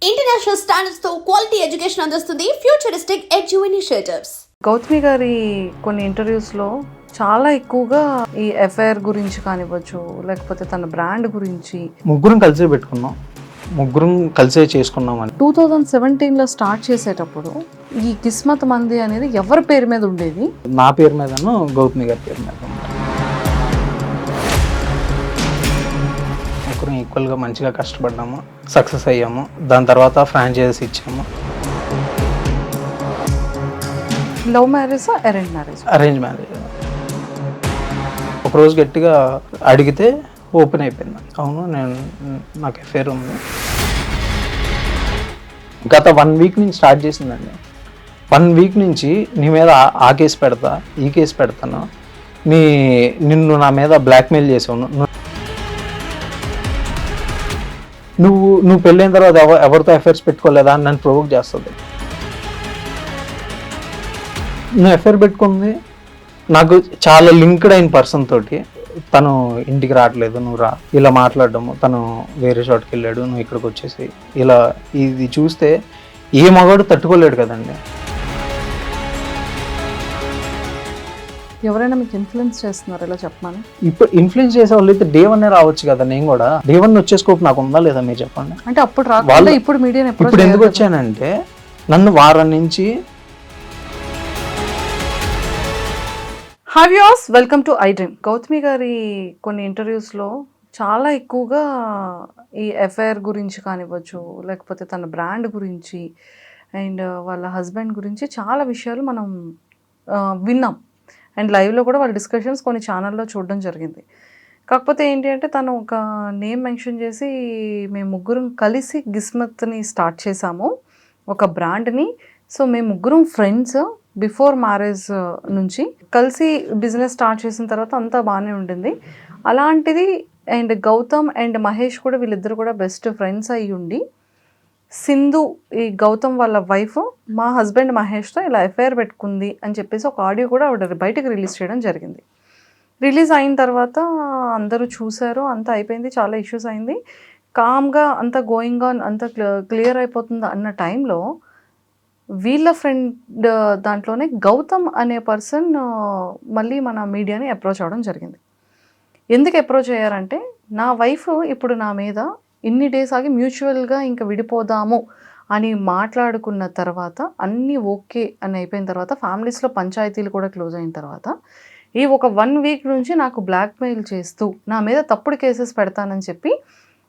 International standards తో quality education అందిస్తుంది futuristic edu initiatives. Gautami గారి కొన్ని ఇంటర్వ్యూస్లో చాలా ఎక్కువగా ఈ ఎఫ్ఐఆర్ గురించి కానివ్వచ్చు, లేకపోతే తన బ్రాండ్ గురించి ముగ్గురం కలిసే పెట్టుకున్నాం, ముగ్గురం కలిసే చేసుకున్నాం అని 2017లో స్టార్ట్ చేసేటప్పుడు ఈ కిస్మత్ మంది అనేది ఎవరి పేరు మీద ఉండేది? నా పేరు మీదను గౌతమి గారి పేరు మీద ముగ్గురం ఈక్వల్గా మంచిగా కష్టపడ్డాము, సక్సెస్ అయ్యాము. దాని తర్వాత ఫ్రాంచైజీస్ ఇచ్చాము. Love marriage, arrange marriage? Arrange marriage. ఒకరోజు గట్టిగా అడిగితే ఓపెన్ అయిపోయింది. అవును, నాకు అఫేర్ ఉంది. గత 1 వీక్ నుంచి స్టార్ట్ చేసిందండి. 1 వీక్ నుంచి నీ మీద ఆ కేసు పెడతా, ఈ కేసు పెడతాను, నిన్ను నా మీద బ్లాక్మెయిల్ చేసావు, నువ్వు పెళ్ళైన తర్వాత ఎవరితో అఫైర్స్ పెట్టుకోలేదా అని నన్ను ప్రొవోక్ చేస్తుంది. నువ్వు అఫైర్ పెట్టుకుంది నాకు చాలా లింక్డ్ అయిన పర్సన్ తోటి, తను ఇంటికి రావట్లేదు, నువ్వు రా, ఇలా మాట్లాడడము, తను వేరే చోటుకి వెళ్ళాడు, నువ్వు ఇక్కడికి వచ్చేసి ఇలా. ఇది చూస్తే ఏ మగాడు తట్టుకోలేడు కదండి. ఎవరైనా మీకు ఇన్ఫ్లుయెన్స్ చేస్తున్నారు ఇలా చెప్పమని? ఇప్పుడు ఇన్ఫ్లుయెన్స్ చేసే వాళ్ళు అయితే డే 1 రావచ్చు కదా. నేను కూడా డే 1 వచ్చే స్కోప్ నాకు ఉందా లేదా మీరు చెప్పండి. అంటే అప్పుడు రాకుండా ఇప్పుడు మీడియా ఇప్పుడు ఎందుకు వచ్చానంటే, నన్ను వారం నుంచి hi viewers, welcome to I dream. Gautami గారి కొన్ని ఇంటర్వ్యూస్లో చాలా ఎక్కువగా ఈ ఎఫ్ఐఆర్ గురించి కానివ్వచ్చు, లేకపోతే తన బ్రాండ్ గురించి అండ్ వాళ్ళ హస్బెండ్ గురించి చాలా విషయాలు మనం విన్నాం. అండ్ లైవ్లో కూడా వాళ్ళ డిస్కషన్స్ కొన్ని ఛానల్లో చూడడం జరిగింది. కాకపోతే ఏంటి అంటే, తను ఒక నేమ్ మెన్షన్ చేసి మేము ముగ్గురం కలిసి గిస్మత్ని స్టార్ట్ చేసాము, ఒక బ్రాండ్ని. సో మేము ముగ్గురం ఫ్రెండ్స్ బిఫోర్ మ్యారేజ్ నుంచి కలిసి బిజినెస్ స్టార్ట్ చేసిన తర్వాత అంతా బాగానే ఉండింది. అలాంటిది అండ్ గౌతమ్ అండ్ మహేష్ కూడా, వీళ్ళిద్దరు కూడా బెస్ట్ ఫ్రెండ్స్ అయ్యి ఉండి, సింధు ఈ గౌతమ్ వాళ్ళ వైఫ్ మా హస్బెండ్ మహేష్తో ఇలా ఎఫ్ఐఆర్ పెట్టుకుంది అని చెప్పేసి ఒక ఆడియో కూడా ఆవిడ బయటకు రిలీజ్ చేయడం జరిగింది. రిలీజ్ అయిన తర్వాత అందరూ చూశారు, అంతా అయిపోయింది, చాలా ఇష్యూస్ అయింది, కామ్గా అంతా గోయింగ్ ఆన్, అంతా క్లియర్ అయిపోతుంది అన్న టైంలో వీళ్ళ ఫ్రెండ్ దాంట్లోనే గౌతమ్ అనే పర్సన్ మళ్ళీ మన మీడియాని అప్రోచ్ అవ్వడం జరిగింది. ఎందుకు అప్రోచ్ అయ్యారంటే, నా వైఫ్ ఇప్పుడు నా మీద ఇన్ని డేస్ ఆగి మ్యూచువల్గా ఇంకా విడిపోదాము అని మాట్లాడుకున్న తర్వాత, అన్నీ ఓకే అని అయిపోయిన తర్వాత, ఫ్యామిలీస్లో పంచాయతీలు కూడా క్లోజ్ అయిన తర్వాత, ఈ ఒక 1 వీక్ నుంచి నాకు బ్లాక్మెయిల్ చేస్తూ నా మీద తప్పుడు కేసెస్ పెడతానని చెప్పి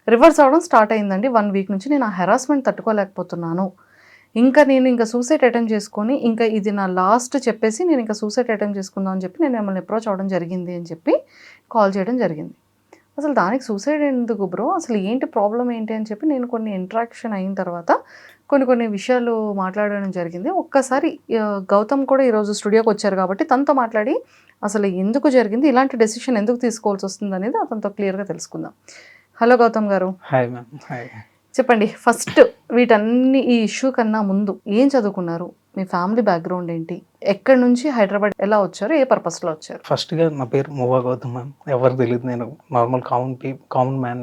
రివర్స్ అవ్వడం స్టార్ట్ అయిందండి. 1 వీక్ నుంచి నేను ఆ హెరాస్మెంట్ తట్టుకోలేకపోతున్నాను, నేను సూసైడ్ అటెంప్ట్ చేసుకొని, ఇంకా ఇది నా లాస్ట్ చెప్పేసి నేను ఇంకా సూసైడ్ అటెంప్ట్ చేసుకుందాం అని చెప్పి నేను మిమ్మల్ని అప్రోచ్ అవ్వడం జరిగింది అని చెప్పి కాల్ చేయడం జరిగింది. అసలు దానికి సూసైడ్ ఎందుకు బ్రో, అసలు ఏంటి ప్రాబ్లం ఏంటి అని చెప్పి నేను కొన్ని ఇంట్రాక్షన్ అయిన తర్వాత కొన్ని విషయాలు మాట్లాడడం జరిగింది. ఒక్కసారి గౌతమ్ కూడా ఈరోజు స్టూడియోకి వచ్చారు కాబట్టి తనతో మాట్లాడి అసలు ఎందుకు జరిగింది, ఇలాంటి డెసిషన్ ఎందుకు తీసుకోవాల్సి వస్తుంది అనేది అతనితో క్లియర్గా తెలుసుకుందాం. హలో గౌతమ్ గారు. Hi ma'am. హాయ్. చెప్పండి, ఫస్ట్ వీటన్ని ఈ ఇష్యూ కన్నా ముందు ఏం చదువుకున్నారు, మీ ఫ్యామిలీ బ్యాక్గ్రౌండ్ ఏంటి, ఎక్కడి నుంచి హైదరాబాద్ ఎలా వచ్చారు, ఏ పర్పస్లో వచ్చారు? ఫస్ట్గా నా పేరు మువ్వా గౌతమ్ మ్యామ్. ఎవరు తెలియదు, నేను నార్మల్ కామన్ మ్యాన్.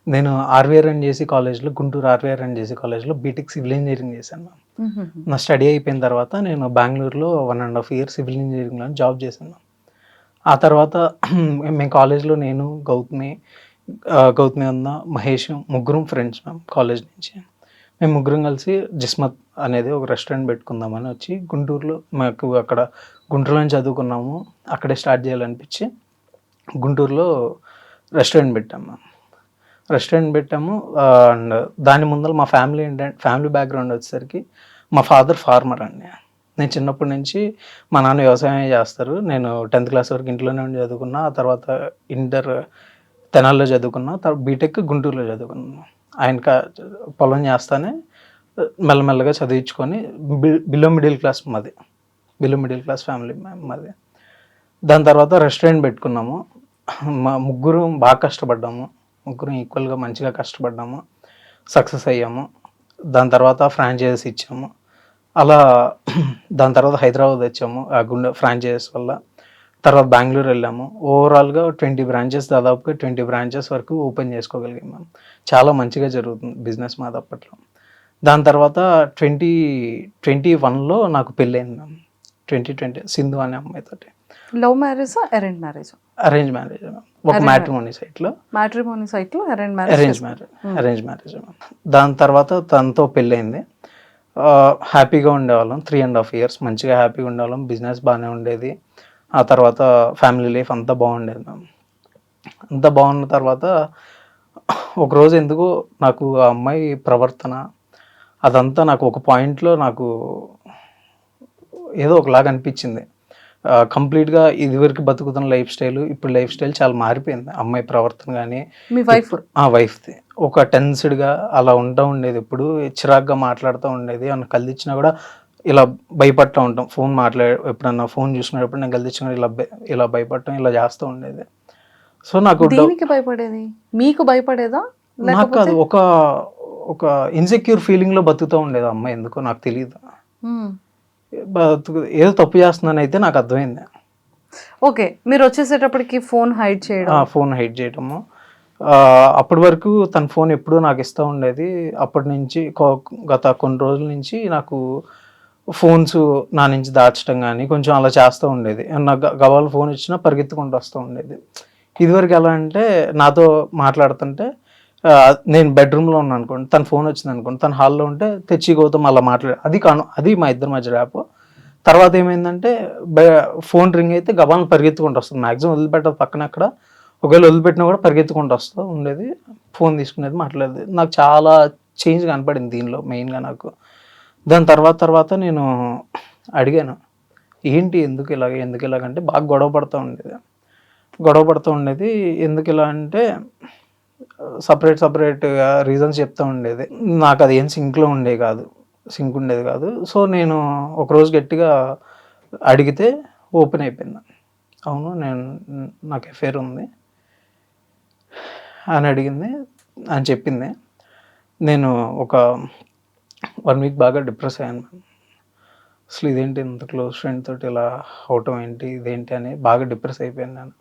నేను RVRNJC కాలేజ్లో, గుంటూరు RVRNJC కాలేజ్లో బీటెక్ సివిల్ ఇంజనీరింగ్ చేశాను మ్యామ్. నా స్టడీ అయిపోయిన తర్వాత నేను బెంగళూరులో 1.5 years సివిల్ ఇంజనీరింగ్లో జాబ్ చేశాను. ఆ తర్వాత మేము కాలేజ్లో నేను గౌతమి ఉన్న మహేష్ ముగ్గురం ఫ్రెండ్స్ మ్యామ్ కాలేజ్ నుంచి. మేము ముగ్గురం కలిసి జిస్మత్ అనేది ఒక రెస్టారెంట్ పెట్టుకుందామని వచ్చి గుంటూరులో, మాకు అక్కడ గుంటూరులో చదువుకున్నాము, అక్కడే స్టార్ట్ చేయాలనిపించి గుంటూరులో రెస్టారెంట్ పెట్టాము. అండ్ దాని ముందర మా ఫ్యామిలీ బ్యాక్గ్రౌండ్ వచ్చేసరికి మా ఫాదర్ ఫార్మర్ అండి. నేను చిన్నప్పటి నుంచి మా నాన్న వ్యవసాయం చేస్తారు. నేను 10th class వరకు ఇంట్లోనే ఉండి చదువుకున్నా. ఆ తర్వాత ఇంటర్ తెనాల్లో చదువుకున్నా, తర్వాత బీటెక్ గుంటూరులో చదువుకున్నాను. ఆయన పొలం చేస్తానే మెల్లమెల్లగా చదివించుకొని బిలో మిడిల్ క్లాస్ ఫ్యామిలీ మాది. దాని తర్వాత రెస్టారెంట్ పెట్టుకున్నాము. మా ముగ్గురం బాగా కష్టపడ్డాము, ముగ్గురం ఈక్వల్గా మంచిగా కష్టపడ్డాము, సక్సెస్ అయ్యాము. దాని తర్వాత ఫ్రాంచైజీస్ ఇచ్చాము. అలా దాని తర్వాత హైదరాబాద్ వచ్చాము ఆ ఫ్రాంచైజీస్ వల్ల. తర్వాత బెంగళూరు వెళ్ళాము. ఓవరాల్గా 20 బ్రాంచెస్, దాదాపుగా 20 బ్రాంచెస్ వరకు ఓపెన్ చేసుకోగలిగాం మేము. చాలా మంచిగా జరుగుతుంది బిజినెస్ మాది అప్పట్లో. దాని తర్వాత 2021లో నాకు పెళ్ళయింది మ్యామ్. 2020 సింధు అనే అమ్మాయితోటి. లవ్ మ్యారేజా అరేంజ్ మ్యారేజా? Arrange marriage ma'am. ఒక మ్యాట్రిమోనీ సైట్లో. మ్యాట్రిమోనీ సైట్లో అరేంజ్ అరేంజ్ మ్యారేజ్ మ్యామ్. దాని తర్వాత తనతో పెళ్ళయింది. హ్యాపీగా ఉండేవాళ్ళం. 3.5 years మంచిగా హ్యాపీగా ఉండేవాళ్ళం. బిజినెస్ బాగానే ఉండేది. ఆ తర్వాత ఫ్యామిలీ లైఫ్ అంతా బాగుండేది మ్యామ్. అంతా బాగున్న తర్వాత ఒకరోజు ఎందుకో నాకు ఆ అమ్మాయి ప్రవర్తన అదంతా నాకు ఒక పాయింట్లో నాకు ఏదో ఒకలాగా అనిపించింది. కంప్లీట్గా ఇదివరకు బతుకుతున్న లైఫ్ స్టైల్, ఇప్పుడు లైఫ్ స్టైల్ చాలా మారిపోయింది. అమ్మాయి ప్రవర్తన కానీ, మీ వైఫ్ వైఫ్ది ఒక టెన్స్డ్గా అలా ఉంటా ఉండేది. ఎప్పుడు చిరాగ్గా మాట్లాడుతూ ఉండేది. ఏమన్నా కళ్ళిచ్చినా కూడా ఇలా భయపడుతూ ఉంటాం. ఫోన్ ఎప్పుడన్నా ఫోన్ చూసినప్పుడు నేను కళ్ళిచ్చినా ఇలా భయపడటం ఇలా చేస్తూ ఉండేది. సో నాకు దేనికి భయపడేది? మీకు భయపడేదా? నాకు అది ఒక ఇన్సెక్యూర్ ఫీలింగ్లో బతుకుతూ ఉండేది అమ్మాయి. ఎందుకో నాకు తెలియదు. ఏదో తప్పు చేస్తున్నాను అయితే నాకు అర్థమైంది. ఓకే, మీరు వచ్చేసేటప్పటికి ఫోన్ హైడ్ చేయడము. అప్పటి వరకు తన ఫోన్ ఎప్పుడూ నాకు ఇస్తూ ఉండేది. అప్పటి నుంచి గత కొన్ని రోజుల నుంచి నాకు ఫోన్స్ నా నుంచి దాచడం కానీ కొంచెం అలా చేస్తూ ఉండేది. నాకు గవాల ఫోన్ ఇచ్చినా పరిగెత్తుకుంటూ వస్తూ ఉండేది. ఇదివరకు ఎలా అంటే నాతో మాట్లాడుతుంటే నేను బెడ్రూమ్లో ఉన్నాను అనుకోండి, తన ఫోన్ వచ్చింది అనుకోండి, తన హాల్లో ఉంటే తెచ్చి గౌతమ్ అలా అది మా ఇద్దరి మధ్య ర్యాప్. తర్వాత ఏమైందంటే ఫోన్ రింగ్ అయితే గబాలను పరిగెత్తుకుంటూ వస్తుంది. మ్యాక్సిమం వదిలిపెట్టదు పక్కన. అక్కడ ఒకవేళ వదిలిపెట్టినా కూడా పరిగెత్తుకుంటూ వస్తూ ఉండేది. ఫోన్ తీసుకునేది, మాట్లాడేది. నాకు చాలా చేంజ్ కనపడింది దీనిలో మెయిన్గా నాకు. దాని తర్వాత నేను అడిగాను, ఏంటి ఎందుకు ఇలాగంటే బాగా గొడవ పడుతూ ఉండేది. ఎందుకు ఇలా అంటే సపరేట్గా రీజన్స్ చెప్తూ ఉండేది. నాకు అది ఏం సింక్ ఉండేది కాదు. సో నేను ఒకరోజు గట్టిగా అడిగితే ఓపెన్ అయిపోయింది. అవును, నాకు అఫేర్ ఉంది అని చెప్పింది. నేను ఒక 1 week బాగా డిప్రెస్ అయ్యాను. అసలు ఇదేంటి ఇంత క్లోజ్ ఫ్రెండ్ తోటి ఇలా అవటం ఏంటి, ఇదేంటి అని బాగా డిప్రెస్ అయిపోయాను నేను.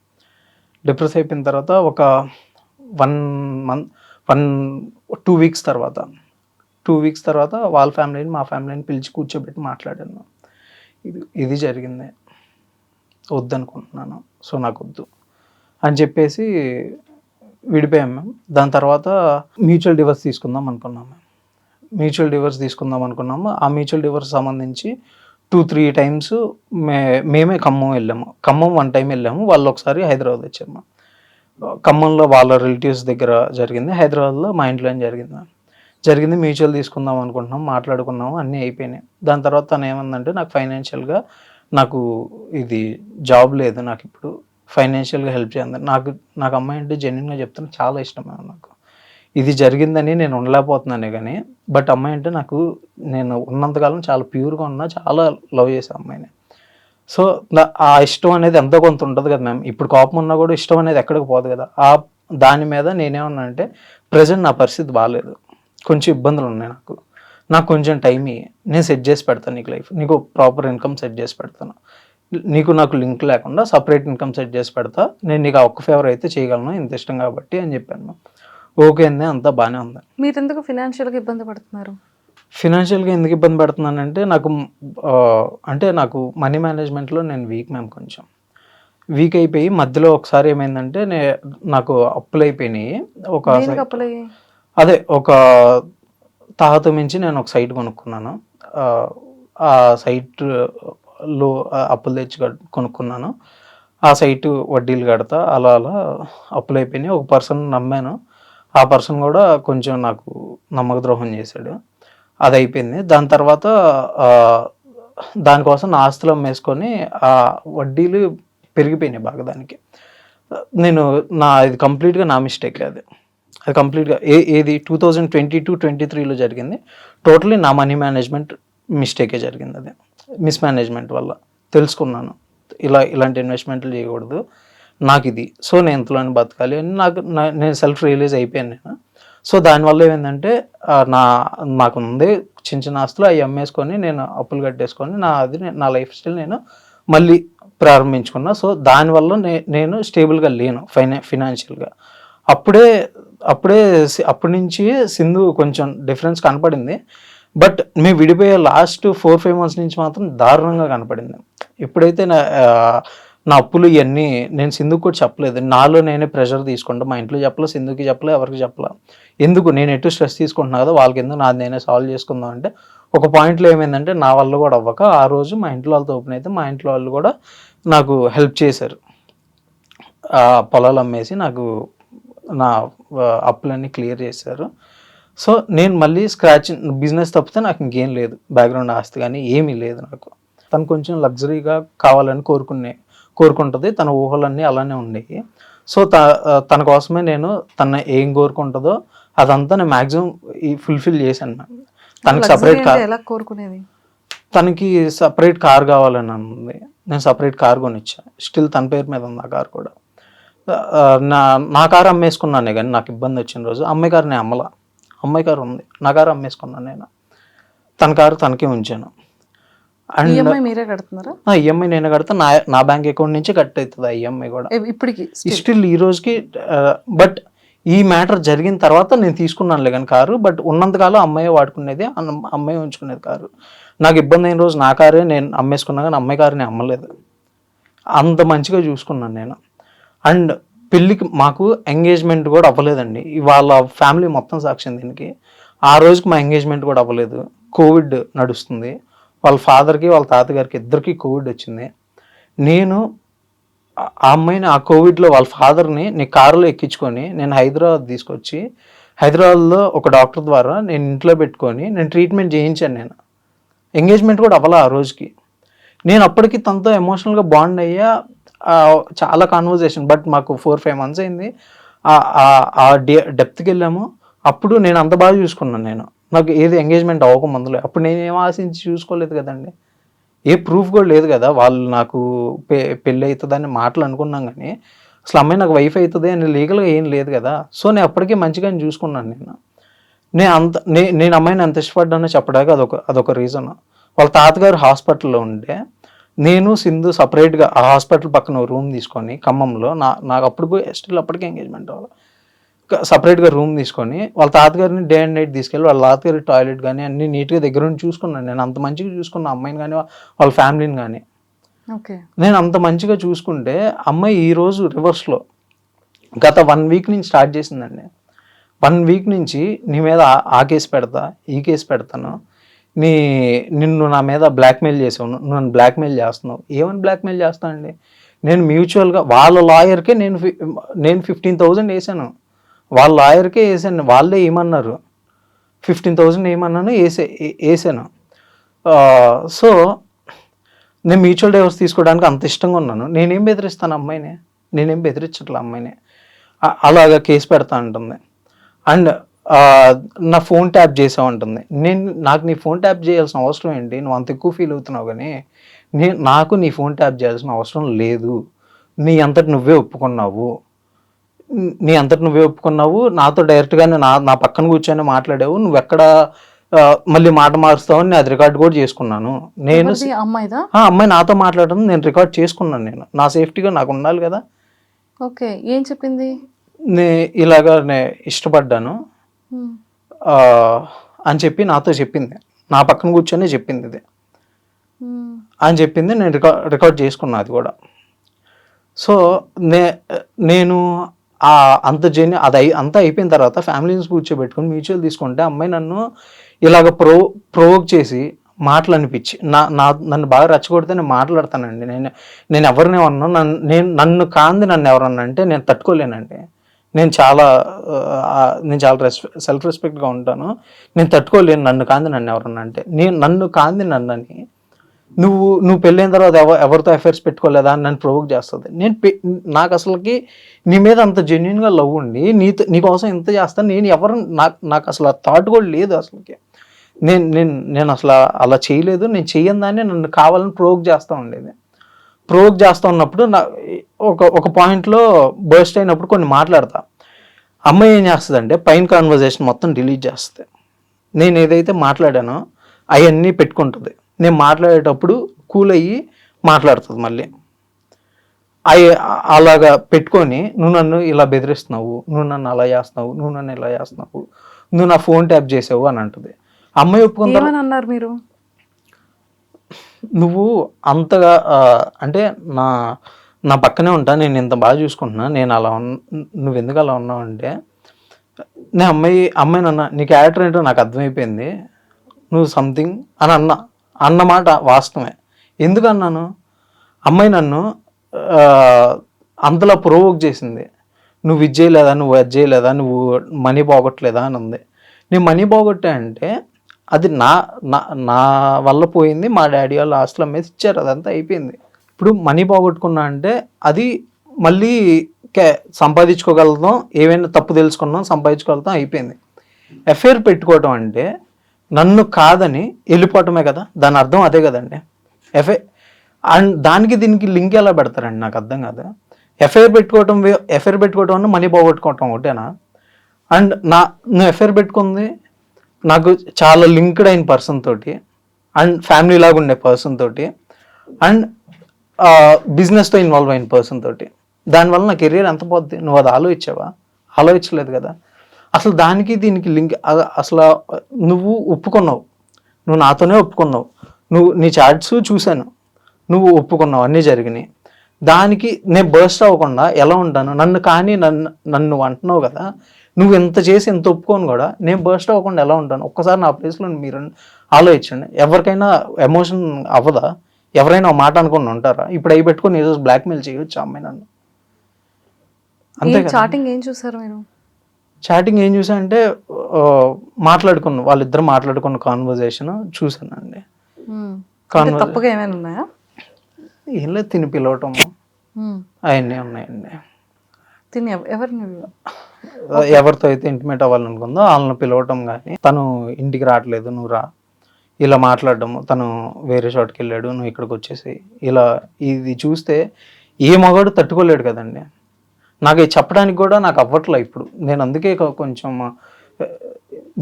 డిప్రెస్ అయిపోయిన తర్వాత ఒక 2 weeks తర్వాత వాళ్ళ ఫ్యామిలీని మా ఫ్యామిలీని పిలిచి కూర్చోబెట్టి మాట్లాడాను. ఇది జరిగింది, వద్దనుకుంటున్నాను, సో నాకు వద్దు అని చెప్పేసి విడిపోయాం మేము. దాని తర్వాత మ్యూచువల్ డివోర్స్ తీసుకుందాం అనుకున్నాము. ఆ మ్యూచువల్ డివోర్స్ సంబంధించి 2-3 times మేమే ఖమ్మం వెళ్ళాము. ఖమ్మం 1 time వెళ్ళాము. వాళ్ళు ఒకసారి హైదరాబాద్ వచ్చాము. ఖమ్మంలో వాళ్ళ రిలేటివ్స్ దగ్గర జరిగింది, హైదరాబాద్లో మా ఇంట్లో జరిగింది. మ్యూచువల్ తీసుకుందాం అనుకుంటున్నాం, మాట్లాడుకున్నాము, అన్నీ అయిపోయినాయి. దాని తర్వాత తను ఏమందంటే నాకు ఫైనాన్షియల్గా నాకు ఇది జాబ్ లేదు, నాకు ఇప్పుడు ఫైనాన్షియల్గా హెల్ప్ చేయండి. నాకు అమ్మాయి అంటే జెన్యున్గా చెప్తాను చాలా ఇష్టం. నాకు ఇది జరిగిందని నేను ఉండలేకపోతున్నానే కానీ, బట్ అమ్మాయి అంటే నేను ఉన్నంతకాలం చాలా ప్యూర్గా ఉన్నా, చాలా లవ్ చేసాను అమ్మాయిని. సో ఆ ఇష్టం అనేది ఎంతో కొంత ఉంటుంది కదా మ్యామ్. ఇప్పుడు కోపం ఉన్నా కూడా ఇష్టం అనేది ఎక్కడికి పోదు కదా. దాని మీద నేనేమన్నా అంటే ప్రజెంట్ నా పరిస్థితి బాగాలేదు, కొంచెం ఇబ్బందులు ఉన్నాయి, నాకు కొంచెం టైం ఇయ్యి, నేను సెట్ చేసి పెడతాను నీకు లైఫ్, నీకు ప్రాపర్ ఇన్కమ్ సెట్ చేసి పెడతాను, నాకు లింక్ లేకుండా సపరేట్ ఇన్కమ్ సెట్ చేసి పెడతా, నేను నీకు ఆ ఒక్క ఫేవర్ అయితే చేయగలను, ఇంత ఇష్టం కాబట్టి అని చెప్పాను. ఓకే అండి, అంతా బాగానే ఉంది. మీరు ఎందుకు ఫినాన్షియల్గా ఇబ్బంది పడుతున్నారు? ఫినాన్షియల్గా ఎందుకు ఇబ్బంది పడుతున్నానంటే నాకు మనీ మేనేజ్మెంట్లో నేను వీక్ మ్యామ్. కొంచెం వీక్ అయిపోయి మధ్యలో ఒకసారి ఏమైందంటే నాకు అప్పులు అయిపోయినాయి. ఒక తాహత మించి నేను ఒక సైట్ కొనుక్కున్నాను. ఆ సైట్లో అప్పులు తెచ్చి కొనుక్కున్నాను. ఆ సైటు వడ్డీలు కడతా అలా అప్పులు అయిపోయినాయి. ఒక పర్సన్ నమ్మాను, ఆ పర్సన్ కూడా కొంచెం నాకు నమ్మక ద్రోహం చేశాడు. అది అయిపోయింది. దాని తర్వాత దానికోసం నా ఆస్తులు అమ్మేసుకొని ఆ వడ్డీలు పెరిగిపోయినాయి బాగా. దానికి ఇది కంప్లీట్గా నా మిస్టేక్. అది కంప్లీట్గా ఏది 2022-23లో జరిగింది. టోటలీ నా మనీ మేనేజ్మెంట్ మిస్టేకే జరిగింది. అది మిస్మేనేజ్మెంట్ వల్ల తెలుసుకున్నాను, ఇలాంటి ఇన్వెస్ట్మెంట్లు చేయకూడదు నాకు ఇది. సో నేను ఎంతలోనే బతకాలి అని నేను సెల్ఫ్ రియలైజ్ అయిపోయాను నేను. సో దానివల్ల ఏమైందంటే నాకు ఉంది చిన్న ఆస్తులు, అవి అమ్మేసుకొని నేను అప్పులు కట్టేసుకొని నా లైఫ్ స్టైల్ నేను మళ్ళీ ప్రారంభించుకున్నా. సో దానివల్ల నేను స్టేబుల్గా లేను ఫినాన్షియల్గా. అప్పటి నుంచి సింధు కొంచెం డిఫరెన్స్ కనపడింది. బట్ మేము విడిపోయే లాస్ట్ 4-5 months నుంచి మాత్రం దారుణంగా కనపడింది. ఎప్పుడైతే నా అప్పులు ఇవన్నీ నేను సింధుకు కూడా చెప్పలేదు. నాలో నేనే ప్రెషర్ తీసుకుంటా. మా ఇంట్లో చెప్పలే, సింధుకి చెప్పలే, ఎవరికి చెప్పలే. ఎందుకు నేను ఎటు స్ట్రెస్ తీసుకుంటున్నా కదా, వాళ్ళకి ఎందుకు నాది నేనే సాల్వ్ చేసుకుందాం అంటే ఒక పాయింట్లో ఏమైందంటే నా వల్ల కూడా అవ్వక ఆ రోజు మా ఇంట్లో వాళ్ళతో ఓపెన్ అయితే మా ఇంట్లో వాళ్ళు కూడా నాకు హెల్ప్ చేశారు. పొలాలు అమ్మేసి నాకు నా అప్పులన్నీ క్లియర్ చేశారు. సో నేను మళ్ళీ స్క్రాచ్ బిజినెస్ తప్పితే నాకు ఇంకేం లేదు, బ్యాక్గ్రౌండ్ ఆస్తి కానీ ఏమీ లేదు నాకు. తను కొంచెం లగ్జరీగా కావాలని కోరుకుంటుంది. తన ఊహలన్నీ అలానే ఉండేవి. సో తన కోసమే నేను తన ఏం కోరుకుంటుందో అదంతా నేను మ్యాక్సిమం ఫుల్ఫిల్ చేశాను. తనకి సపరేట్ కార్, ఎలా కోరుకునేది? తనకి సపరేట్ కార్ కావాలని ఉంది. నేను సపరేట్ కార్ కొనిచ్చా. స్టిల్ తన పేరు మీద ఉంది ఆ కార్ కూడా. నా కారు అమ్మేసుకున్నానే కానీ నాకు ఇబ్బంది వచ్చిన రోజు అమ్మాయి కారు నేను అమ్మలా. అమ్మాయి కారు ఉంది, నా కారు అమ్మేసుకున్నాను నేను. తన కారు తనకే ఉంచాను. అండ్ ఈఎంఐ మీరే కడుతున్నారా? ఈఎంఐ నేనే కడతా. నా బ్యాంక్ అకౌంట్ నుంచి కట్ అవుతుంది ఆ ఈఎంఐ కూడా ఇప్పటికి స్టిల్ ఈ రోజుకి. బట్ ఈ మ్యాటర్ జరిగిన తర్వాత నేను తీసుకున్నానులే కానీ కారు. బట్ ఉన్నంతకాలం అమ్మాయి వాడుకునేది, అమ్మాయి ఉంచుకునేది కారు. నాకు ఇబ్బంది అయిన రోజు నా కారే నేను అమ్మేసుకున్నా కానీ అమ్మాయి కారు నేను అమ్మలేదు. అంత మంచిగా చూసుకున్నాను నేను. అండ్ పెళ్ళికి మాకు ఎంగేజ్మెంట్ కూడా అవ్వలేదండి. వాళ్ళ ఫ్యామిలీ మొత్తం సాక్ష్యం దీనికి. ఆ రోజుకి మా ఎంగేజ్మెంట్ కూడా అవ్వలేదు. కోవిడ్ నడుస్తుంది. వాళ్ళ ఫాదర్కి వాళ్ళ తాతగారికి ఇద్దరికి కోవిడ్ వచ్చింది. నేను ఆ అమ్మాయిని ఆ కోవిడ్లో వాళ్ళ ఫాదర్ని నేను కారులో ఎక్కించుకొని నేను హైదరాబాద్ తీసుకొచ్చి హైదరాబాద్లో ఒక డాక్టర్ ద్వారా నేను ఇంట్లో పెట్టుకొని నేను ట్రీట్మెంట్ చేయించాను. నేను ఎంగేజ్మెంట్ కూడా అవ్వాల ఆ రోజుకి. నేను అప్పటికి తనతో ఎమోషనల్గా బాండ్ అయ్యా. చాలా కాన్వర్జేషన్. బట్ మాకు 4-5 months అయింది. ఆ డెప్త్కి వెళ్ళాము. అప్పుడు నేను అంత బాగా చూసుకున్నాను. నేను నాకు ఏది ఎంగేజ్మెంట్ అవ్వక ముందులో అప్పుడు నేను ఏం ఆశించి చూసుకోలేదు కదండి. ఏ ప్రూఫ్ కూడా లేదు కదా. వాళ్ళు నాకు పెళ్ళి అవుతుందని మాటలు అనుకున్నాం కానీ అసలు అమ్మాయి నాకు వైఫ్ అవుతుంది అని లీగల్గా ఏం లేదు కదా. సో నేను అప్పటికే మంచిగా చూసుకున్నాను. నేను అమ్మాయిని ఎంత ఇష్టపడ్డానో చెప్పడానికి అదొక రీజన్. వాళ్ళ తాతగారు హాస్పిటల్లో ఉండే, నేను సింధు సపరేట్గా ఆ హాస్పిటల్ పక్కన రూమ్ తీసుకొని ఖమ్మంలో నాకు అప్పటికే ఎంగేజ్మెంట్ అవ్వాలి. సపరేట్గా రూమ్ తీసుకొని వాళ్ళ తాతగారిని డే అండ్ నైట్ తీసుకెళ్ళి వాళ్ళ తాతగారి టాయిలెట్ కానీ అన్ని నీట్గా దగ్గర నుండి చూసుకున్నాను. నేను అంత మంచిగా చూసుకున్న అమ్మాయిని కానీ వాళ్ళ ఫ్యామిలీని కానీ. నేను అంత మంచిగా చూసుకుంటే అమ్మాయి ఈరోజు రివర్స్లో గత 1 week నుంచి స్టార్ట్ చేసిందండి. 1 week నుంచి నీ మీద ఆ కేసు పెడతా, ఈ కేసు పెడతాను, నిన్ను నా మీద బ్లాక్మెయిల్ చేసావు, నువ్వు నన్ను బ్లాక్మెయిల్ చేస్తున్నావు. ఏమని బ్లాక్మెయిల్ చేస్తానండి? నేను మ్యూచువల్గా వాళ్ళ లాయర్కే నేను 15,000 వేసాను. వాళ్ళ లాయర్కే వేసాను. వాళ్ళే ఏమన్నారు 15,000 ఏమన్నాను వేసాను. సో నేను మ్యూచువల్ డైవర్స్ తీసుకోవడానికి అంత ఇష్టంగా ఉన్నాను. నేనేం బెదిరిస్తాను అమ్మాయిని? నేనేం బెదిరించట్లే అమ్మాయిని. అలాగా కేసు పెడతా ఉంటుంది. అండ్ నా ఫోన్ ట్యాప్ చేసావు అంటుంది. నాకు నీ ఫోన్ ట్యాప్ చేయాల్సిన అవసరం ఏంటి? నువ్వు అంత ఎక్కువ ఫీల్ అవుతున్నావు కానీ నాకు నీ ఫోన్ ట్యాప్ చేయాల్సిన అవసరం లేదు. నీ అంతటి నువ్వే ఒప్పుకున్నావు. నాతో డైరెక్ట్గానే నా పక్కన కూర్చొని మాట్లాడావు. నువ్వు ఎక్కడ మళ్ళీ మాట మారుస్తావని నేను అది రికార్డ్ కూడా చేసుకున్నాను. అమ్మాయి నాతో మాట్లాడడం నేను రికార్డ్ చేసుకున్నాను. నేను నా సేఫ్టీగా నాకు ఉండాలి కదా. ఓకే, ఏం చెప్పింది? ఇలాగా నేను ఇష్టపడ్డాను అని చెప్పి నాతో చెప్పింది. నా పక్కన కూర్చొని చెప్పింది ఇది అని చెప్పింది. నేను రికార్డ్ చేసుకున్నా అది కూడా. సో నేను అంతా అయిపోయిన తర్వాత ఫ్యామిలీని కూర్చోబెట్టుకుని మ్యూచువల్ తీసుకుంటే అమ్మాయి నన్ను ఇలాగ ప్రొవోక్ చేసి మాటలు అనిపించి నన్ను బాగా రెచ్చగొడితే నేను మాట్లాడతానండి. నేను ఎవరిని అన్నా నన్ను కాంది నన్ను ఎవరన్నా అంటే నేను తట్టుకోలేనండి. నేను చాలా సెల్ఫ్ రెస్పెక్ట్గా ఉంటాను. నేను తట్టుకోలేను నన్ను కాంది నన్ను ఎవరన్నా అంటే. నన్ను కాంది నన్నని నువ్వు పెళ్ళైన తర్వాత ఎవరితో అఫైర్స్ పెట్టుకోలేదా అని నన్ను ప్రొవోక్ చేస్తుంది. నాకు అసలుకి నీ మీద అంత జెన్యున్గా లవ్ ఉండి నీకోసం ఇంత చేస్తాను. నాకు అసలు ఆ థాట్ కూడా లేదు అసలుకి. నేను అసలు అలా చేయలేదు. నేను చెయ్యని దాన్ని నన్ను కావాలని ప్రొవోక్ చేస్తూ ఉండేది. ప్రొవోక్ చేస్తూ ఉన్నప్పుడు ఒక పాయింట్లో బర్స్ట్ అయినప్పుడు కొన్ని మాట్లాడతా. అమ్మాయి ఏం చేస్తుందంటే పైన కాన్వర్జేషన్ మొత్తం డిలీట్ చేస్తుంది. నేను ఏదైతే మాట్లాడానో అవన్నీ పెట్టుకుంటుంది. నేను మాట్లాడేటప్పుడు కూల్ అయ్యి మాట్లాడుతుంది మళ్ళీ. అలాగా పెట్టుకొని నువ్వు నన్ను ఇలా బెదిరిస్తున్నావు, నువ్వు నన్ను అలా చేస్తున్నావు, నువ్వు నన్ను ఇలా చేస్తున్నావు, నువ్వు నా ఫోన్ ట్యాప్ చేసావు అని అంటది. అమ్మాయి ఒప్పుకుందా? ఏమని అన్నారు మీరు? నువ్వు అంతగా అంటే నా నా పక్కనే ఉంటా, నేను ఇంత బాగా చూసుకుంటున్నా, నేను అలా నువ్వు ఎందుకు అలా ఉన్నావు అంటే, నేను అమ్మాయిని అన్నా, నీ క్యారెక్టర్ ఏంటో నాకు అర్థమైపోయింది, నువ్వు సంథింగ్ అని అన్నమాట వాస్తవమే. ఎందుకు అన్నాను, అమ్మాయి నన్ను అంతలా ప్రొవోక్ చేసింది. నువ్వు ఇది చేయలేదా, నువ్వు అది చేయలేదా, నువ్వు మనీ పోగొట్టలేదా అని ఉంది. నేను మనీ పోగొట్టా అంటే అది నా నా వల్ల పోయింది, మా డాడీ వాళ్ళు ఆస్తులు అమ్మేసి ఇచ్చారు, అదంతా అయిపోయింది. ఇప్పుడు మనీ పోగొట్టుకున్నా అంటే అది మళ్ళీ సంపాదించుకోగలుగుతాం, ఏమైనా తప్పు తెలుసుకున్నాం, సంపాదించుకోగలుగుతాం, అయిపోయింది. ఎఫ్ఐఆర్ పెట్టుకోవటం అంటే నన్ను కాదని వెళ్ళిపోవటమే కదా, దాని అర్థం అదే కదండి. అండ్ దానికి దీనికి లింక్ ఎలా పెడతారండి, నాకు అర్థం కాదు. ఎఫ్ఐఆర్ పెట్టుకోవటం అన్న మనీ పోగొట్టుకోవటం ఒకటేనా? అండ్ నువ్వు ఎఫ్ఐఆర్ పెట్టుకుంది నాకు చాలా లింక్డ్ అయిన పర్సన్ తోటి, అండ్ ఫ్యామిలీ లాగా ఉండే పర్సన్ తోటి, అండ్ బిజినెస్తో ఇన్వాల్వ్ అయిన పర్సన్ తోటి. దానివల్ల నా కెరీర్ ఎంత పోద్ది? నువ్వు అది ఆలోచించావా? ఆలోచించలేదు కదా. అసలు దానికి దీనికి లింక్ అసలు నువ్వు ఒప్పుకున్నావు, నువ్వు నాతోనే ఒప్పుకున్నావు, నీ చాట్స్ చూశాను, నువ్వు ఒప్పుకున్నావు, అన్నీ జరిగినాయి. దానికి నేను బర్స్ట్ అవ్వకుండా ఎలా ఉంటాను? నన్ను అంటున్నావు కదా, నువ్వు ఎంత చేసి ఎంత ఒప్పుకోను కూడా నేను బర్స్ట్ అవ్వకుండా ఎలా ఉంటాను? ఒక్కసారి నా ప్లేస్లో మీరు ఆలోచించండి. ఎవరికైనా ఎమోషన్ అవ్వదా? ఎవరైనా ఒక మాట అనుకుని ఉంటారా? ఇప్పుడు అవి పెట్టుకుని ఏదో బ్లాక్మెయిల్ చేయొచ్చు అమ్మాయి నన్ను. అంతే. చాటింగ్ ఏం చూసారు మీరు? చాటింగ్ ఏం చూసా అంటే వాళ్ళిద్దరు మాట్లాడుకున్న కాన్వర్జేషన్ చూసానండి. తప్పుగా ఏమైనా ఉన్నాయా? ఏం లేదు, తిని పిలవటం అవన్నీ ఉన్నాయండి. తిని ఎవరిని? ఎవరితో అయితే ఇంటిమేట్ అవ్వాలనుకుందో వాళ్ళని పిలవటం, కానీ తను ఇంటికి రావట్లేదు, నువ్వు రా, ఇలా మాట్లాడటము, తను వేరే చోటుకి వెళ్ళాడు, నువ్వు ఇక్కడికి వచ్చేసి ఇలా. ఇది చూస్తే ఏ మగాడు తట్టుకోలేడు కదండి. నాకు ఇది చెప్పడానికి కూడా నాకు అవ్వట్లే ఇప్పుడు. నేను అందుకే కొంచెం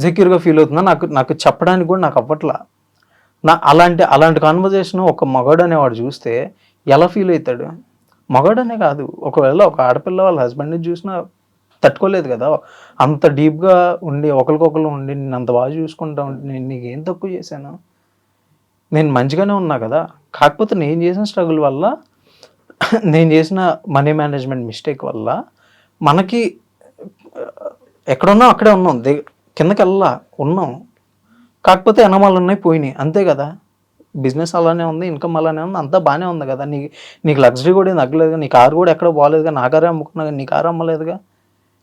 సెక్యూర్గా ఫీల్ అవుతున్నా. నాకు చెప్పడానికి కూడా నాకు అవ్వట్లా. అలాంటి కాన్వర్జేషన్ ఒక మగాడు అనేవాడు చూస్తే ఎలా ఫీల్ అవుతాడు? మగాడనే కాదు, ఒకవేళ ఒక ఆడపిల్ల వాళ్ళ హస్బెండ్ని చూసినా తట్టుకోలేదు కదా. అంత డీప్గా ఉండి ఒకరికొకరు ఉండి నేను అంత బాగా చూసుకుంటా ఉంటే నేను నీకేం తక్కువ చేశాను? నేను మంచిగానే ఉన్నా కదా. కాకపోతే నేను చేసిన స్ట్రగుల్ వల్ల, నేను చేసిన మనీ మేనేజ్మెంట్ మిస్టేక్ వల్ల మనకి ఎక్కడున్నాం అక్కడే ఉన్నాం, కిందకి ఉన్నాం. కాకపోతే ఎనమాలు ఉన్నాయి, పోయినాయి, అంతే కదా. బిజినెస్ అలానే ఉంది, ఇన్కమ్ అలానే ఉంది, అంతా బాగానే ఉంది కదా. నీకు లగ్జరీ కూడా ఏం తగ్గలేదుగా, నీ కారు కూడా ఎక్కడ పోలేదుగా, నా కారే అమ్ముకున్నా, నీ కారు అమ్మలేదుగా.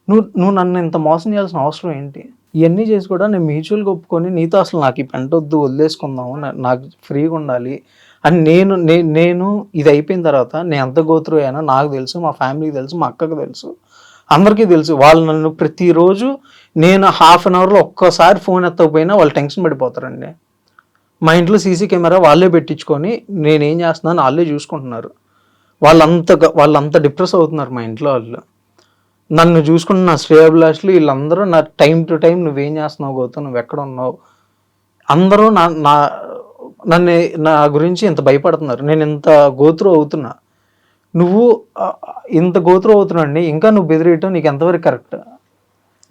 నువ్వు నన్ను ఇంత మోసం చేయాల్సిన అవసరం ఏంటి? ఇవన్నీ చేసి కూడా నేను మ్యూచువల్గా ఒప్పుకొని నీతో అసలు నాకు ఈ పెంట వద్దు, వదిలేసుకుందాము, నాకు ఫ్రీగా ఉండాలి అని నేను ఇది అయిపోయిన తర్వాత నేను ఎంత గోత్రు అయ్యానో నాకు తెలుసు, మా ఫ్యామిలీకి తెలుసు, మా అక్కకు తెలుసు, అందరికీ తెలుసు. వాళ్ళు నన్ను ప్రతిరోజు నేను హాఫ్ అన్ అవర్లో ఒక్కసారి ఫోన్ ఎత్తకపోయినా వాళ్ళు టెన్షన్ పడిపోతారండి. మా ఇంట్లో సీసీ కెమెరా వాళ్ళే పెట్టించుకొని నేనేం చేస్తున్నాను వాళ్ళే చూసుకుంటున్నారు. వాళ్ళంత డిప్రెస్ అవుతున్నారు మా ఇంట్లో వాళ్ళు. నన్ను చూసుకున్న నా శ్రేయోభిలాషులు వీళ్ళందరూ నా టైం టు టైం నువ్వేం చేస్తున్నావు గౌతమ్, నువ్వు ఎక్కడ ఉన్నావు, అందరూ నా గురించి ఇంత భయపడుతున్నారు. నేను ఇంత గోత్రు అవుతున్నా, నువ్వు ఇంత గోత్రు అవుతున్నాండి, ఇంకా నువ్వు బెదిరియటం నీకు ఎంతవరకు కరెక్ట్?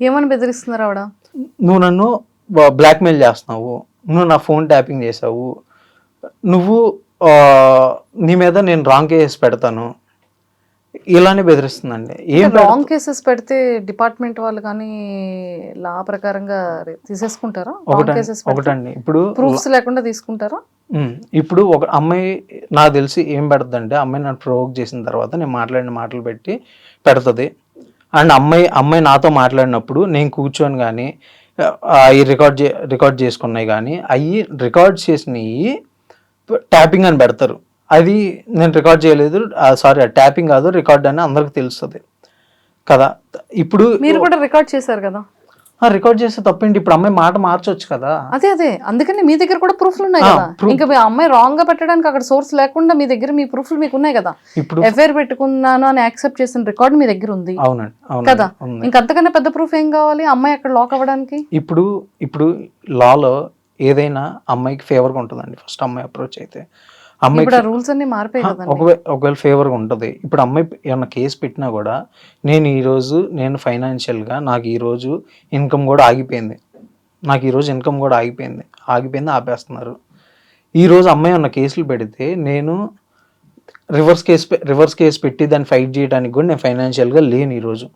ఏమని బెదిరిస్తున్నారు ఆవిడ? నువ్వు నన్ను బ్లాక్మెయిల్ చేస్తున్నావు, నువ్వు నా ఫోన్ ట్యాపింగ్ చేసావు, నువ్వు నీ మీద నేను రాంగ్ కేసెస్ పెడతాను, ఇలానే బెదిరిస్తుందండి. రాంగ్ కేసెస్ పెడితే డిపార్ట్మెంట్ వాళ్ళు కానీ లా ప్రకారంగా తీసేసుకుంటారా? ఒకటండి, ఇప్పుడు ప్రూఫ్స్ లేకుండా తీసుకుంటారా? ఇప్పుడు ఒక అమ్మాయి నాకు తెలిసి ఏం పెడతంటే, అమ్మాయి నన్ను ప్రొవోక్ చేసిన తర్వాత నేను మాట్లాడిన మాటలు పెట్టి పెడుతుంది. అండ్ అమ్మాయి నాతో మాట్లాడినప్పుడు నేను కూర్చొని కానీ అవి రికార్డ్ చేసుకున్నాయి కానీ అవి రికార్డ్ చేసినవి ట్యాపింగ్ అని పెడతారు. అది నేను రికార్డ్ చేయలేదు, సారీ ట్యాపింగ్ కాదు, రికార్డ్ అని అందరికి తెలుస్తుంది కదా. ఇప్పుడు మీరు కూడా రికార్డ్ చేశారు కదా. రికార్డ్ చేస్తే తప్పేంటి? ఇప్పుడు అమ్మాయి మాట మార్చొచ్చు కదా. అదే అందుకని మీ దగ్గర కూడా ప్రూఫ్లు ఉన్నాయి కదా. ఇంకా మీ అమ్మాయి రాంగ్ గా పెట్టడానికి అక్కడ సోర్స్ లేకుండా మీ దగ్గర మీ ప్రూఫ్లు మీకు ఉన్నాయి కదా. ఇప్పుడు ఎఫ్ఐఆర్ పెట్టుకున్నాను అని యాక్సెప్ట్ చేసిన రికార్డ్ మీ దగ్గర ఉంది. అవునండి కదా. ఇంకంతకన్నా పెద్ద ప్రూఫ్ ఏం కావాలి అమ్మాయి అక్కడ లాక్ అవ్వడానికి? ఇప్పుడు లాలో ఏదైనా అమ్మాయికి ఫేవర్గా ఉంటుందండి. ఫస్ట్ అమ్మాయి అప్రోచ్ అయితే అమ్మాయి ఇప్పుడు ఆ రూల్స్ అన్ని మారిపోయి కదండి. ఒకవేళ ఫేవర్గా ఉంటుంది. ఇప్పుడు అమ్మాయి ఏమన్నా కేసు పెట్టినా కూడా నేను ఫైనాన్షియల్గా నాకు ఈరోజు ఇన్కమ్ కూడా ఆగిపోయింది. ఆపేస్తున్నారు. ఈరోజు అమ్మాయి ఉన్న కేసులు పెడితే నేను రివర్స్ కేసు పెట్టి దాన్ని ఫైట్ చేయడానికి కూడా నేను ఫైనాన్షియల్గా లేను. ఈరోజు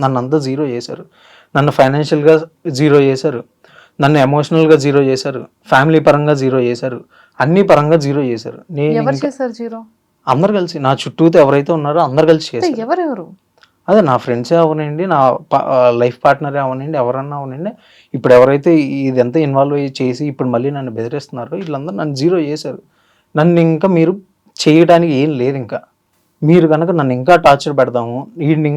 నన్ను అంతా జీరో చేశారు. నన్ను ఫైనాన్షియల్గా జీరో చేశారు, నన్ను ఎమోషనల్గా జీరో చేశారు, ఫ్యామిలీ పరంగా జీరో చేశారు, అన్ని పరంగా జీరో చేశారు. ఎవరు చేశారు జీరో? అందరు కలిసి, నా చుట్టూతో ఎవరైతే ఉన్నారో అందరు కలిసి చేశారు. ఎవరెవరు? అదే నా ఫ్రెండ్సే అవనండి, నా లైఫ్ పార్ట్నరే అవనండి, ఎవరన్నా అవనండి. ఇప్పుడు ఎవరైతే ఇదంతా ఇన్వాల్వ్ అయ్యి చేసి ఇప్పుడు మళ్ళీ నన్ను బెదిరిస్తున్నారో వీళ్ళందరూ నన్ను జీరో చేశారు. నన్ను ఇంకా మీరు చేయడానికి ఏం లేదు. ఇంకా మీరు కనుక నన్ను ఇంకా టార్చర్ పెడతాము, వీడిని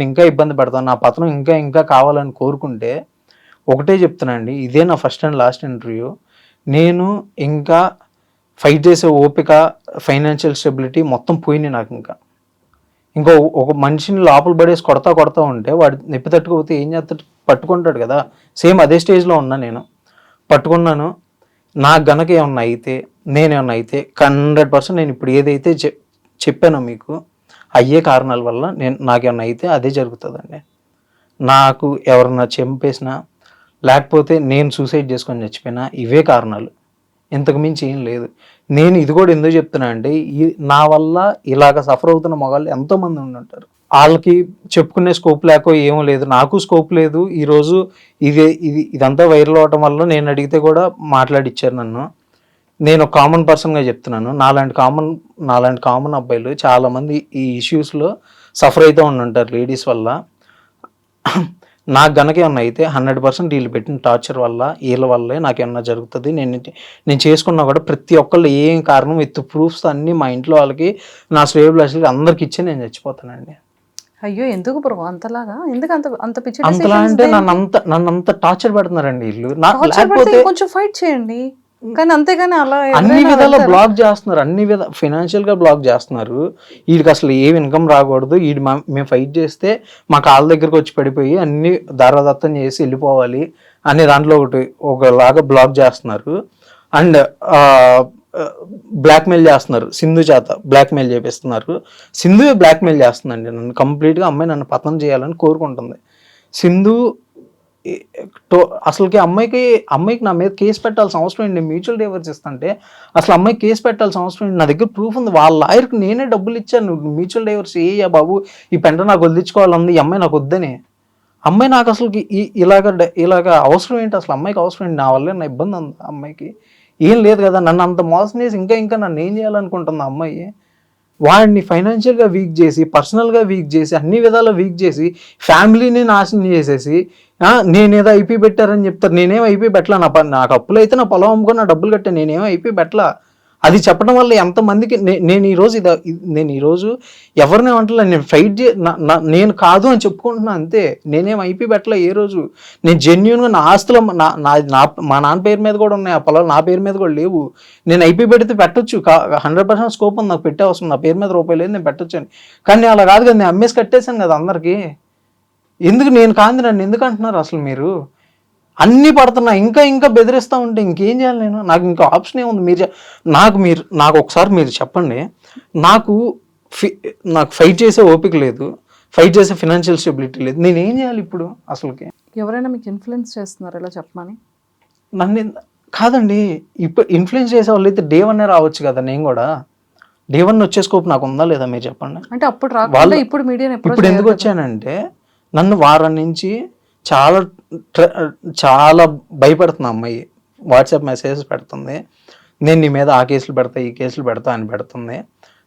ఇంకా ఇబ్బంది పెడతాము, నా పతనం ఇంకా కావాలని కోరుకుంటే ఒకటే చెప్తున్నా అండి, ఇదే నా ఫస్ట్ అండ్ లాస్ట్ ఇంటర్వ్యూ. నేను ఇంకా ఫైట్ చేసే ఓపిక, ఫైనాన్షియల్ స్టెబిలిటీ మొత్తం పోయింది నాకు. ఇంకో ఒక మనిషిని లోపల పడేసి కొడతా ఉంటే వాడు నొప్పి తట్టుకోకపోతే ఏం చేస్తాడు? పట్టుకుంటాడు కదా. సేమ్ అదే స్టేజ్లో ఉన్నా నేను. పట్టుకున్నాను. నాకు గనక ఏమన్నా అయితే, నేనేమన్నా అయితే 100% నేను ఇప్పుడు ఏదైతే చెప్పానో మీకు అయ్యే కారణాల వల్ల నాకేమన్నా అయితే అదే జరుగుతుందండి. నాకు ఎవరన్నా చంపేసినా లేకపోతే నేను సూసైడ్ చేసుకొని చచ్చిపోయినా ఇవే కారణాలు, ఇంతకు మించి ఏం లేదు. నేను ఇది కూడా ఎందుకు చెప్తున్నా అంటే, నా వల్ల ఇలాగ సఫర్ అవుతున్న మగాళ్ళు ఎంతోమంది ఉంటారు. వాళ్ళకి చెప్పుకునే స్కోప్ లేకో ఏమో లేదు, నాకు స్కోప్ లేదు. ఈరోజు ఇదంతా వైరల్ అవటం వల్ల నేను అడిగితే కూడా మాట్లాడిచ్చారు నన్ను. నేను కామన్ పర్సన్గా చెప్తున్నాను. నాలాంటి కామన్ అబ్బాయిలు చాలామంది ఈ ఇష్యూస్లో సఫర్ అవుతూ ఉంటారు లేడీస్ వల్ల. నాకు గనక ఏమన్నా అయితే 100% వీళ్ళు పెట్టిన టార్చర్ వల్ల, వీళ్ళ వల్లే నాకేమన్నా జరుగుతుంది. నేను చేసుకున్నా కూడా ప్రతి ఒక్కళ్ళు ఏం కారణం విత్ ప్రూఫ్స్ అన్నీ మా ఇంట్లో వాళ్ళకి, నా శ్రేయోభిలాషులకి అందరికి ఇచ్చి నేను చచ్చిపోతానండి. అయ్యో, ఎందుకు బ్రో అంతలాగా? ఎందుకు అంత పిచ్చి అంతలా అంటే నన్ను అంత టార్చర్ పెడుతున్నారండి వీళ్ళు. కొంచెం ఫైట్ చేయండి, కానీ అంతేగాని అలా అన్ని విధాలా బ్లాక్ చేస్తున్నారు, ఫైనాన్షియల్ గా బ్లాక్ చేస్తున్నారు. వీడికి అసలు ఏం ఇన్కమ్ రాకూడదు, మేము ఫైట్ చేస్తే మా కాళ్ళ దగ్గరకు వచ్చి పడిపోయి అన్ని దారాదత్తం చేసి వెళ్ళిపోవాలి అనే దాంట్లో ఒకలాగా బ్లాక్ చేస్తున్నారు. అండ్ బ్లాక్మెయిల్ చేస్తున్నారు. సింధు చేత బ్లాక్మెయిల్ చేపిస్తున్నారు. సింధు బ్లాక్మెయిల్ చేస్తుందండి నన్ను కంప్లీట్గా. అమ్మాయి నన్ను పతనం చేయాలని కోరుకుంటుంది. సింధు అసలుకి అమ్మాయికి నా మీద కేసు పెట్టాల్సిన అవసరం ఏంటి? మ్యూచువల్ డైవర్స్ ఇస్తుంటే అసలు అమ్మాయికి కేసు పెట్టాల్సిన అవసరం ఏంటి? నా దగ్గర ప్రూఫ్ ఉంది. వాళ్ళ లాయర్కి నేనే డబ్బులు ఇచ్చాను, నువ్వు మ్యూచువల్ డైవర్స్ ఏయ్యా బాబు, ఈ పెంట నాకు వదిలించుకోవాలంది, ఈ అమ్మాయి నాకు వద్దని. అమ్మాయి నాకు అసలుకి ఇలాగ అవసరం ఏంటి? అసలు అమ్మాయికి అవసరం ఏంటి? నా వల్ల నా ఇబ్బంది ఉంది. అమ్మాయికి ఏం లేదు కదా. నన్ను అంత మోసం చేసి ఇంకా నన్ను ఏం చేయాలనుకుంటుంది ఆ అమ్మాయి? వాడిని ఫైనాన్షియల్గా వీక్ చేసి, పర్సనల్గా వీక్ చేసి, అన్ని విధాలా వీక్ చేసి, ఫ్యామిలీని నాశనం చేసేసి, నేనేదో ఐపీ పెట్టారని చెప్తారు. నేనేం ఐపీ పెట్టలా. నాకు అప్పులు అయితే నా పొలం అమ్ముకొని నా డబ్బులు కట్టాను, నేనేం ఐపీ పెట్టలా. అది చెప్పడం వల్ల ఎంతమందికి నేను ఈరోజు ఎవరిని అంటలే, నేను ఫైట్ నేను కాదు అని చెప్పుకుంటున్నా అంతే. నేనేం ఐపీ పెట్టలే ఏ రోజు. నేను జెన్యున్గా నా ఆస్తులు మా నాన్న పేరు మీద కూడా ఉన్నాయి, ఆ పొలాలు నా పేరు మీద కూడా లేవు. నేను ఐపీ పెడితే పెట్టొచ్చు, 100% స్కోప్ ఉంది నాకు పెట్టే అవసరం. నా పేరు మీద రూపాయలు లేదు, నేను పెట్టొచ్చు అని. కానీ అలా కాదు కదా, నేను అమ్మేసి కట్టేశాను కదా అందరికీ. ఎందుకు నేను కాంది నన్ను ఎందుకు అంటున్నారు అసలు మీరు? అన్నీ పడుతున్నా, ఇంకా బెదిరిస్తూ ఉంటే ఇంకేం చేయాలి నేను? నాకు ఇంకా ఆప్షన్ ఏముంది? నాకు ఒకసారి మీరు చెప్పండి. నాకు ఫైట్ చేసే ఓపిక లేదు, ఫైట్ చేసే ఫైనాన్షియల్ స్టెబిలిటీ లేదు. నేనేం చేయాలి ఇప్పుడు? అసలుకి ఎవరైనా మీకు ఇన్ఫ్లుయెన్స్ చేస్తున్నారు ఇలా చెప్పమని? నన్ను కాదండి, ఇప్పుడు ఇన్ఫ్లుయెన్స్ చేసే వాళ్ళు అయితే డే 1 రావచ్చు కదా. నేను కూడా డే 1 వచ్చే స్కోప్ నాకు ఉందా లేదా మీరు చెప్పండి. అంటే అప్పుడు రాకుండా ఇప్పుడు మీడియా ఇప్పుడు ఎందుకు వచ్చానంటే, నన్ను వారం నుంచి చాలా భయపడుతుంది అమ్మాయి. వాట్సాప్ మెసేజెస్ పెడుతుంది, నేను నీ మీద ఆ కేసులు పెడతా, ఈ కేసులు పెడతా అని పెడుతుంది.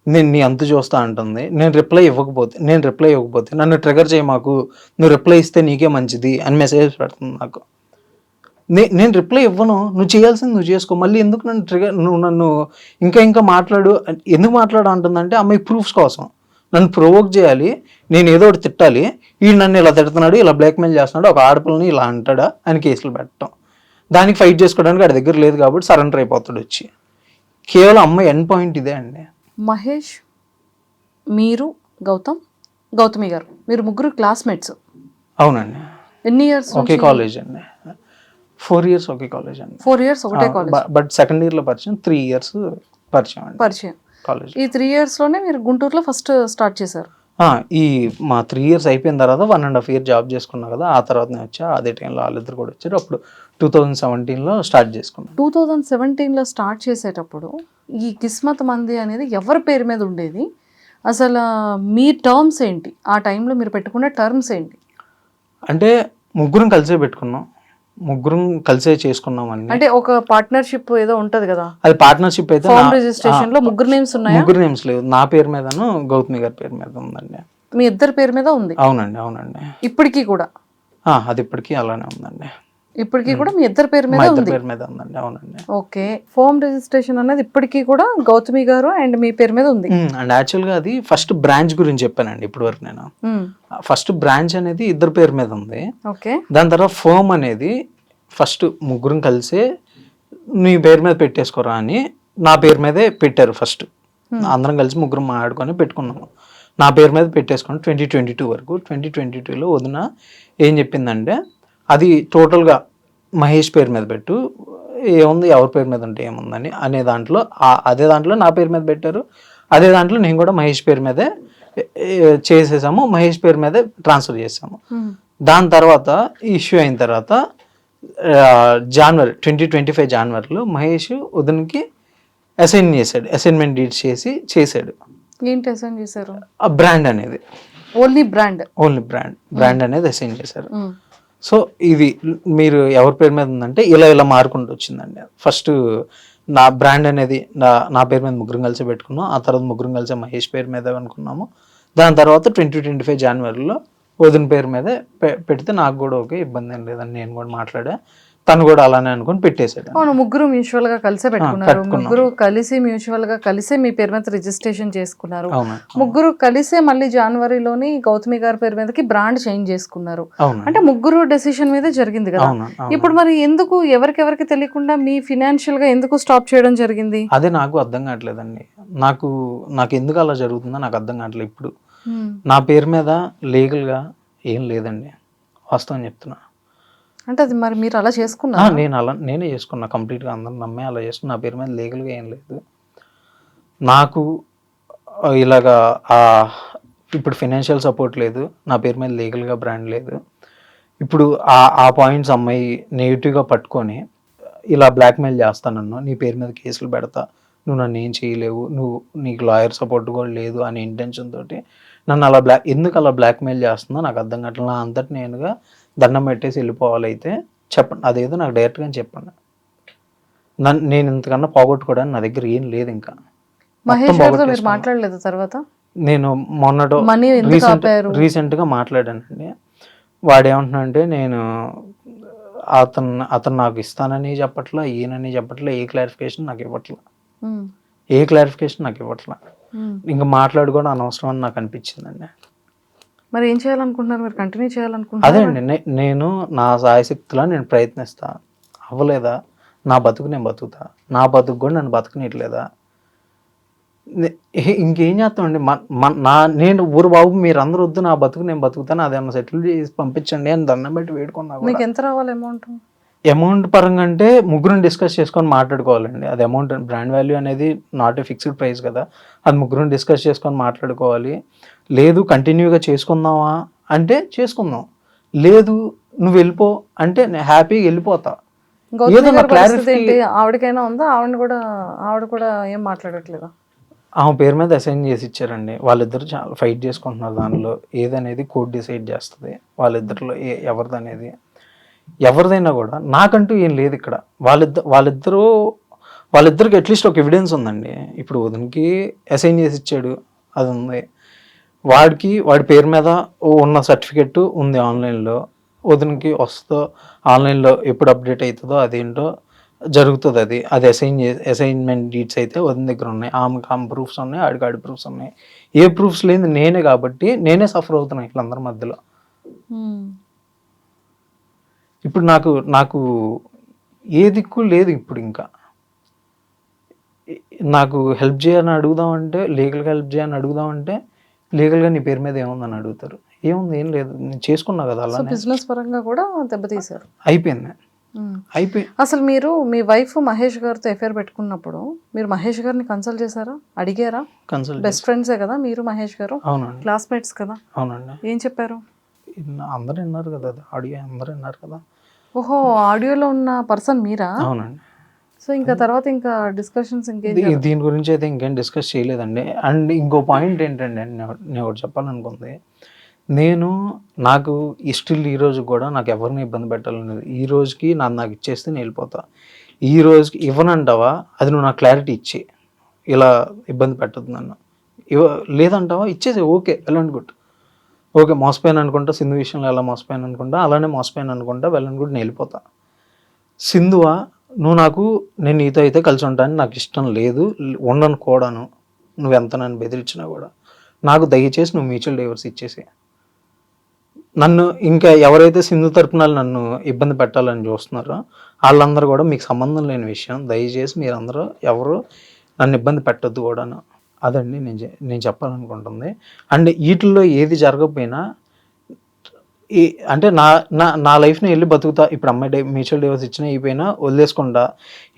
నేను నీ అంతు చూస్తా అంటుంది. నేను రిప్లై ఇవ్వకపోతే నన్ను ట్రిగర్ చేయి, మాకు నువ్వు రిప్లై ఇస్తే నీకే మంచిది అని మెసేజెస్ పెడుతుంది నాకు. నేను రిప్లై ఇవ్వను, నువ్వు చేయాల్సింది నువ్వు చేసుకో. మళ్ళీ ఎందుకు నువ్వు నన్ను ఇంకా మాట్లాడు, ఎందుకు మాట్లాడు అంటుందంటే అమ్మాయి ప్రూఫ్స్ కోసం నన్ను ప్రొవోక్ చేయాలి, నేను ఏదో ఒకటి తిట్టాలి. వీడు నన్ను ఇలా తిడుతున్నాడు, ఇలా బ్లాక్మెయిల్ చేస్తున్నాడు, ఒక ఆడపిల్లని ఇలా అంటాడా అని కేసులు పెట్టడం. దానికి ఫైట్ చేసుకోవడానికి వాడి దగ్గర లేదు కాబట్టి సరెండర్ అయిపోతాడు వచ్చి. కేవలం అమ్మాయి ఎండ్ పాయింట్ ఇదే అండి. మహేష్, మీరు, గౌతమి గారు, మీరు ముగ్గురు క్లాస్మేట్స్? అవునండి. ఎన్ని ఇయర్స్? ఒకే కాలేజ్ అండి. 4 years ఒకే కాలేజ్ అండి. 4 years ఒకటే కాలేజ్. బట్ సెకండ్ ఇయర్లో పరిచయం, 3 years పరిచయం అండి పరిచయం. కాలేజ్. ఈ 3 ఇయర్స్లోనే మీరు గుంటూరులో ఫస్ట్ స్టార్ట్ చేశారు. ఈ మా 3 ఇయర్స్ అయిపోయిన తర్వాత 1.5 ఇయర్ జాబ్ చేసుకున్నా కదా, ఆ తర్వాత నేను వచ్చా. అదే టైంలో వాళ్ళిద్దరు కూడా వచ్చారు. అప్పుడు 2017లో స్టార్ట్ చేసుకున్నాను. 2017లో స్టార్ట్ చేసేటప్పుడు ఈ కిస్మత్ మంది అనేది ఎవరి పేరు మీద ఉండేది? అసలు మీ టర్మ్స్ ఏంటి? ఆ టైంలో మీరు పెట్టుకున్న టర్మ్స్ ఏంటి? అంటే ముగ్గురం కలిసే పెట్టుకున్నాం, ముగ్గురం కలిసే చేసుకున్నాం అన్ని. అంటే ఒక పార్ట్నర్షిప్ ఏదో ఉంటది కదా, అది పార్ట్నర్షిప్ అయితే ఫార్మ్ రిజిస్ట్రేషన్ లో ముగ్గురు నేమ్స్ ఉన్నాయా? ముగ్గురు నేమ్స్ లేవు. నా పేరు మీదను గౌతమి గారి పేరు మీద ఉందండి. మీ ఇద్దరి పేరు మీద ఉంది అవునండి, అవునండి. ఇప్పటికీ కూడా? అది ఇప్పటికీ అలానే ఉందండి. ఇప్పటికీ కూడా మీ ఇద్దరి పేరు మా మీద ఇద్దరి ఉంది. పేరు మీద ఉందండి. అవునండి. ఓకే. ఫార్మ్ రిజిస్ట్రేషన్ అనేది ఇప్పటికీ కూడా గౌతమి గారు అండ్ మీ పేరు మీద ఉంది. అండ్ యాక్చువల్గా అది ఫస్ట్ బ్రాంచ్ గురించి చెప్పానండి ఇప్పుడు వరకు. నేను మ్మ్. ఫస్ట్ బ్రాంచ్ అనేది ఇద్దరు పేరు మీద ఉంది. ఓకే. దాని తర్వాత ఫర్మ్ అనేది ఫస్ట్ ముగ్గురం కలిసే నీ పేరు మీద పెట్టేసుకోరా అని నా పేరు మీదే పెట్టారు ఫస్ట్. అందరం కలిసి ముగ్గురం మాట్లాడుకొని పెట్టుకున్నాము. నా పేరు మీద పెట్టేసుకొని 2022 వరకు. 2022లో వదిన ఏం చెప్పిందంటే, అది టోటల్గా మహేష్ పేరు మీద పెట్టు, ఏముంది ఎవరి పేరు మీద ఉంటే ఏముందని అనే దాంట్లో అదే దాంట్లో నా పేరు మీద పెట్టారు. అదే దాంట్లో నేను కూడా మహేష్ పేరు మీదే చేసేసాము, మహేష్ పేరు మీదే ట్రాన్స్ఫర్ చేసాము. దాని తర్వాత ఇష్యూ అయిన తర్వాత జనవరి 2025 జనవరిలో మహేష్ వదినకి అసైన్మెంట్ డీడ్స్ చేశాడు. ఏంటి అసైన్ చేశారు? ఆ బ్రాండ్ అనేది, ఓన్లీ బ్రాండ్ బ్రాండ్ అనేది అసైన్ చేశారు. సో ఇది మీరు ఎవరి పేరు మీద ఉందంటే ఇలా మారుకుంటూ వచ్చిందండి. ఫస్ట్ నా బ్రాండ్ అనేది నా పేరు మీద ముగ్గురం కలిసి పెట్టుకున్నాం. ఆ తర్వాత ముగ్గురం కలిసి మహేష్ పేరు మీద అనుకున్నాము. దాని తర్వాత 2025 జనవరిలో వదిన పేరు మీద పెడితే నాకు కూడా ఓకే, ఇబ్బంది ఏం లేదని నేను కూడా మాట్లాడా. తను కూడా అలానే అనుకుని పెట్టేశాడు. అవును, ముగ్గురు మ్యూచువల్ గా కలిసే పెట్టుకున్నారు. ముగ్గురు కలిసి మ్యూచువల్ గా కలిసే మీ పేరు మీద రిజిస్ట్రేషన్ చేసుకున్నారు. ముగ్గురు కలిసే మళ్ళీ జనవరిలోని గౌతమి గారి పేరు మీదకి బ్రాండ్ చేంజ్ చేసుకున్నారు. అంటే ముగ్గురు డెసిషన్ మీదే జరిగింది కదా. ఇప్పుడు మరి ఎందుకు ఎవరికి తెలియకుండా మీ ఫినాన్షియల్ గా ఎందుకు స్టాప్ చేయడం జరిగింది? అదే నాకు అర్థం కావట్లేదండి. నాకు ఎందుకు అలా జరుగుతుందో నాకు అర్థం కావట్లేదు. ఇప్పుడు నా పేరు మీద లీగల్ గా ఏం లేదండి, వాస్తవం చెప్తున్నా. అంటే అది మరి మీరు అలా చేసుకున్నారు? నేనే చేసుకున్నా కంప్లీట్గా, అందరం నమ్మే అలా చేసుకున్నా. నా పేరు మీద లీగల్గా ఏం లేదు. నాకు ఇలాగా ఇప్పుడు ఫైనాన్షియల్ సపోర్ట్ లేదు, నా పేరు మీద లీగల్గా బ్రాండ్ లేదు. ఇప్పుడు ఆ పాయింట్స్ అమ్మాయి నెగిటివ్గా పట్టుకొని ఇలా బ్లాక్మెయిల్ చేస్తానన్ను, నీ పేరు మీద కేసులు పెడతా, నువ్వు నన్ను ఏం చేయలేవు, నీకు లాయర్ సపోర్ట్ కూడా లేదు అనే ఇంటెన్షన్ తోటి నన్ను ఎందుకు అలా బ్లాక్మెయిల్ చేస్తుందో నాకు అర్థం కావట్లేదు. నా అంతటి నేనుగా దండం పెట్టేసి వెళ్ళిపోవాలి. అయితే చెప్పండి, అదేదో నాకు డైరెక్ట్గా చెప్పండి. నేను ఇంతకన్నా పోగొట్టుకోవడానికి నా దగ్గర ఏం లేదు. ఇంకా మహేష్ గారితో మీరు మాట్లాడలేదు తర్వాత? నేను మొన్నటో రీసెంట్గా మాట్లాడానండి. వాడేమంటున్నా అంటే, నేను అతను నాకు ఇస్తానని చెప్పట్లా, ఈయనని చెప్పట్లా, ఏ క్లారిఫికేషన్ నాకు ఇవ్వట్లా. ఇంకా మాట్లాడుకోవడం అనవసరం అని నాకు అనిపించిందండి. మరి ఏం చేయాలనుకుంటున్నారు మీరు? కంటిన్యూ చేయాలనుకుంటున్నారు? అదే అండి, నేను నా సాయశక్తిలో నేను ప్రయత్నిస్తా. అవ్వలేదా, నా బతుకు నేను బతుకుతా. నా బతుకు కూడా నన్ను బతుకునిట్లేదా, ఇంకేం చేస్తామండి. నేను ఊరు బాబు మీరు అందరూ వద్దు, నా బతుకు నేను బతుకుతాను, అదేమన్నా సెటిల్ చేసి పంపించండి అని దండం పెట్టి వేడుకున్నా. మీకు ఎంత రావాలి అమౌంట్? అమౌంట్ పరంగా అంటే ముగ్గురం డిస్కస్ చేసుకొని మాట్లాడుకోవాలండి. అది అమౌంట్, బ్రాండ్ వాల్యూ అనేది నాట్ ఏ ఫిక్స్డ్ ప్రైస్ కదా, అది ముగ్గురం డిస్కస్ చేసుకొని మాట్లాడుకోవాలి. లేదు కంటిన్యూగా చేసుకుందామా అంటే చేసుకుందాం, లేదు నువ్వు వెళ్ళిపో అంటే నేను హ్యాపీగా వెళ్ళిపోతా. ఆవిడకైనా ఉందా? ఆవిడ కూడా ఏం మాట్లాడట్లేదా? ఆమె పేరు మీద అసైన్ చేసి ఇచ్చారండి. వాళ్ళిద్దరు చాలా ఫైట్ చేసుకుంటున్నారు. దానిలో ఏదనేది కోర్ట్ డిసైడ్ చేస్తుంది. వాళ్ళిద్దరిలో ఎవరిదైనా కూడా నాకంటూ ఏం లేదు ఇక్కడ. వాళ్ళిద్దరికి అట్లీస్ట్ ఒక ఎవిడెన్స్ ఉందండి. ఇప్పుడు వదినకి అసైన్ చేసి ఇచ్చాడు, అది ఉంది. వాడి పేరు మీద ఉన్న సర్టిఫికెట్ ఉంది ఆన్లైన్లో. వదినకి వస్తుందో ఆన్లైన్లో ఎప్పుడు అప్డేట్ అవుతుందో అదేంటో జరుగుతుంది. అది అసైన్మెంట్ డీట్స్ అయితే వదిన దగ్గర ఉన్నాయి. ఆమె ప్రూఫ్స్ ఉన్నాయి, ఆడి ప్రూఫ్స్ ఉన్నాయి. ఏ ప్రూఫ్స్ లేదు నేనే, కాబట్టి నేనే సఫర్ అవుతున్నాను వీళ్ళందరి మధ్యలో. ఇప్పుడు నాకు ఏ దిక్కు లేదు. ఇప్పుడు ఇంకా నాకు హెల్ప్ చేయాలని అడుగుదామంటే, లీగల్గా హెల్ప్ చేయాలని అడుగుదామంటే, లీగల్గా నీ పేరు మీద ఏముందని అడుగుతారు. ఏముంది, ఏం లేదు, నేను చేసుకున్నా కదా. అలా బిజినెస్ పరంగా కూడా దెబ్బతీశారు. అయిపోయింది. అయిపోయి అసలు మీరు మీ వైఫ్ మహేష్ గారితో ఎఫ్ఐఆర్ పెట్టుకున్నప్పుడు మీరు మహేష్ గారిని కన్సల్ట్ చేశారా, అడిగారా? కన్సల్ట్ బెస్ట్ ఫ్రెండ్సే కదా మీరు మహేష్ గారు, అవునండి క్లాస్మేట్స్ కదా, అవునండి ఏం చెప్పారు? అందరూ విన్నారు కదా, అది ఆడియో అందరూ విన్నారు కదా. ఓహో, ఆడియోలో ఉన్న పర్సన్ మీరా? అవునండి. సో ఇంకా తర్వాత ఇంకా డిస్కషన్స్ ఇంకేం దీని గురించి అయితే ఇంకేం డిస్కస్ చేయలేదండి. అండ్ ఇంకో పాయింట్ ఏంటంటే నేను ఒకటి చెప్పాలనుకుంది, నాకు స్టిల్ ఈ రోజు కూడా నాకు ఎవరిని ఇబ్బంది పెట్టాలని, ఈ రోజుకి నాకు ఇచ్చేస్తే నేను వెళ్ళిపోతా. ఈ రోజుకి ఇవ్వనంటావా, అది నువ్వు నాకు క్లారిటీ ఇచ్చి ఇలా ఇబ్బంది పెట్టద్దు నన్ను, లేదంటావా ఇచ్చేసి okay well and good, okay మోసపోయాను అనుకుంటా, సింధు విషయంలో ఎలా మోసపోయాను అనుకుంటా అలానే మోసపోయాను అనుకుంటా, వెల్ అండ్ గుడ్ నేను వెళ్ళిపోతా. సింధువా నేను నీతో అయితే కలిసి ఉంటాను, నాకు ఇష్టం లేదు, ఉండను కూడాను, నువ్వెంత నన్ను బెదిరించినా కూడా నాకు దయచేసి నువ్వు మ్యూచువల్ డైవర్స్ ఇచ్చేసి, నన్ను ఇంకా ఎవరైతే సింధు తరపున నన్ను ఇబ్బంది పెట్టాలని చూస్తున్నారో వాళ్ళందరూ కూడా మీకు సంబంధం లేని విషయం, దయచేసి మీరందరూ ఎవరు నన్ను ఇబ్బంది పెట్టద్దు కూడాను. అదండి నేను చెప్పాలనుకుంటుంది. అండ్ వీటిల్లో ఏది జరగకపోయినా అంటే నా లైఫ్ని వెళ్ళి బతుకుతా. ఇప్పుడు అమ్మాయి మ్యూచువల్ డివోర్స్ ఇచ్చినా అయిపోయినా వదిలేసుకుంటా,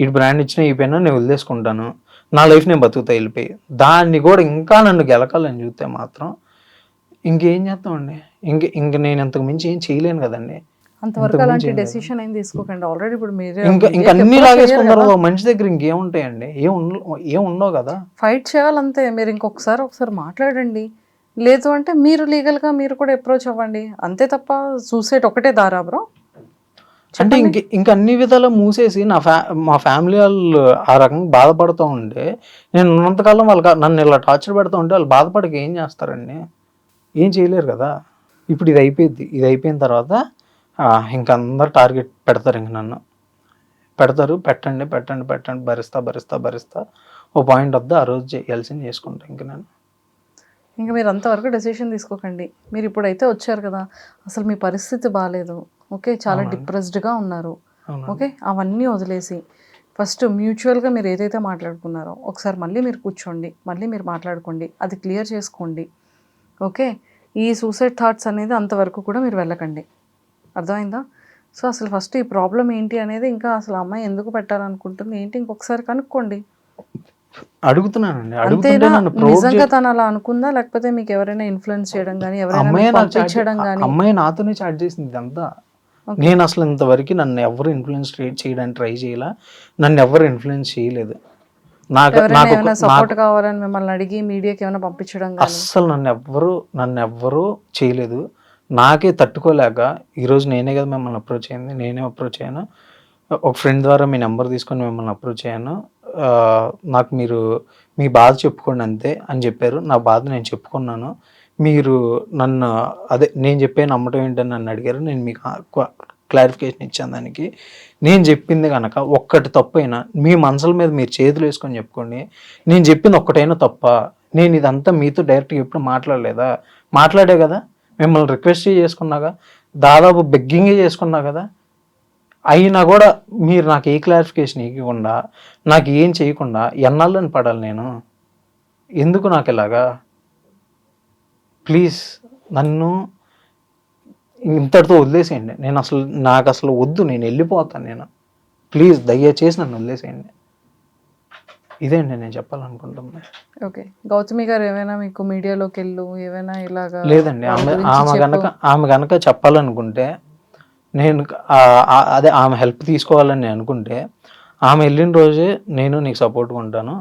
ఇటు బ్రాండ్ ఇచ్చినా అయిపోయినా నేను వదిలేసుకుంటాను, నా లైఫ్ నేను బతుకుతా వెళ్ళిపోయి. దాన్ని కూడా ఇంకా నన్ను గెలకాలని చూస్తే మాత్రం ఇంకేం చేస్తామండి, ఇంక నేను ఇంతకు మించి ఏం చేయలేను కదండి. అంతవరకు అలాంటి డెసిషన్ ఏం తీసుకోకండి. ఆల్రెడీ ఇప్పుడు మీరే ఇంకా అన్ని లాగేసుకున్న తర్వాత మనిషి దగ్గర ఇంకేముంటాయండి, ఏం ఉండవు కదా. ఫైట్ చేయాలంతే. మీరు ఒకసారి మాట్లాడండి, లేదు అంటే మీరు లీగల్గా మీరు కూడా అప్రోచ్ అవ్వండి, అంతే తప్ప సూసైడ్ ఒకటే దారా బ్రో. అంటే ఇంక అన్ని విధాలు మూసేసి మా ఫ్యామిలీ వాళ్ళు ఆ రకంగా బాధపడుతూ ఉంటే, నేను ఉన్నంతకాలం నన్ను ఇలా టార్చర్ పెడుతూ ఉంటే వాళ్ళు బాధపడక ఏం చేస్తారండి, ఏం చేయలేరు కదా. ఇప్పుడు ఇది అయిపోయిన తర్వాత ఇంక అందరు టార్గెట్ పెడతారు, ఇంక నన్ను పెడతారు, పెట్టండి భరిస్తా ఓ పాయింట్ వద్ద ఆ రోజు చేయాల్సింది చేసుకుంటా. ఇంకా మీరు అంతవరకు డెసిషన్ తీసుకోకండి. మీరు ఇప్పుడైతే వచ్చారు కదా, అసలు మీ పరిస్థితి బాగాలేదు, ఓకే, చాలా డిప్రెస్డ్గా ఉన్నారు, ఓకే, అవన్నీ వదిలేసి ఫస్ట్ మ్యూచువల్గా మీరు ఏదైతే మాట్లాడుకున్నారో ఒకసారి మళ్ళీ మీరు కూర్చోండి, మళ్ళీ మీరు మాట్లాడుకోండి, అది క్లియర్ చేసుకోండి, ఓకే. ఈ సూసైడ్ థాట్స్ అనేది అంతవరకు కూడా మీరు వెళ్ళకండి, అర్థమైందా? సో అసలు ఫస్ట్ ఈ ప్రాబ్లం ఏంటి అనేది, ఇంకా అసలు అమ్మాయి ఎందుకు పెట్టాలనుకుంటుంది ఏంటి ఇంకొకసారి కనుక్కోండి. అడుగుతున్నానండి, అంతేనా? నిజంగా తను అలా అనుకుందా, లేకపోతే మీకు ఎవరైనా ఇన్ఫ్లుయెన్స్ చేయడం కానీ, ఎవరైనా పంపించడం కానీ? అమ్మాయి నాతోనే చాట్ చేసింది ఇదంతా. నేను అసలు ఇంతవరకు నన్ను ఎవరు ఇన్ఫ్లుయెన్స్ చేయడానికి ట్రై చేయాల, నన్ను ఎవరు ఇన్ఫ్లుయెన్స్ చేయలేదు. నాకు సపోర్ట్ కావాలని మిమ్మల్ని అడిగి మీడియాకి ఏమైనా పంపించడం కానీ? అస్సలు నన్ను ఎవ్వరు చేయలేదు. నాకే తట్టుకోలేక ఈరోజు నేనే కదా మిమ్మల్ని అప్రోచ్ అయ్యింది, నేనే అప్రోచ్ అయ్యాను. ఒక ఫ్రెండ్ ద్వారా మీ నెంబర్ తీసుకొని మిమ్మల్ని అప్రోచ్ అయ్యాను. నాకు మీరు మీ బాధ చెప్పుకోండి అంతే అని చెప్పారు. నా బాధ నేను చెప్పుకున్నాను. మీరు నన్ను నేను చెప్పే నమ్మటం ఏంటని నన్ను అడిగారు. నేను మీకు క్లారిఫికేషన్ ఇచ్చాను దానికి. నేను చెప్పింది కనుక ఒక్కటి తప్పైనా మీ మనసుల మీద మీరు చేతులు వేసుకొని చెప్పుకోండి. నేను చెప్పింది ఒక్కటైనా తప్ప, నేను ఇదంతా మీతో డైరెక్ట్గా ఎప్పుడు మాట్లాడలేదా? మాట్లాడే కదా, మిమ్మల్ని రిక్వెస్ట్ చేసుకున్నాగా, దాదాపు బెగ్గింగే చేసుకున్నా కదా. అయినా కూడా మీరు నాకు ఏ క్లారిఫికేషన్ ఇవ్వకుండా, నాకు ఏం చేయకుండా ఎన్నాళ్ళని పడాలి నేను? ఎందుకు నాకు ఇలాగా? ప్లీజ్ నన్ను ఇంతటితో వదిలేసేయండి. నాకు అసలు వద్దు, నేను వెళ్ళిపోతాను. నేను ప్లీజ్ దయచేసి నన్ను వదిలేసేయండి. ఇదేంటి నేను చెప్పాలనుకుంటున్నా. ఓకే, గౌతమి గారు ఏమైనా మీకు మీడియాలోకి ఏమైనా ఇలాగా? లేదండి, ఆమె కనుక చెప్పాలనుకుంటే, నేను ఆమె హెల్ప్ తీసుకోవాలని నేను అనుకుంటే, ఆమె వెళ్ళిన రోజే నేను నీకు సపోర్ట్గా ఉంటాను,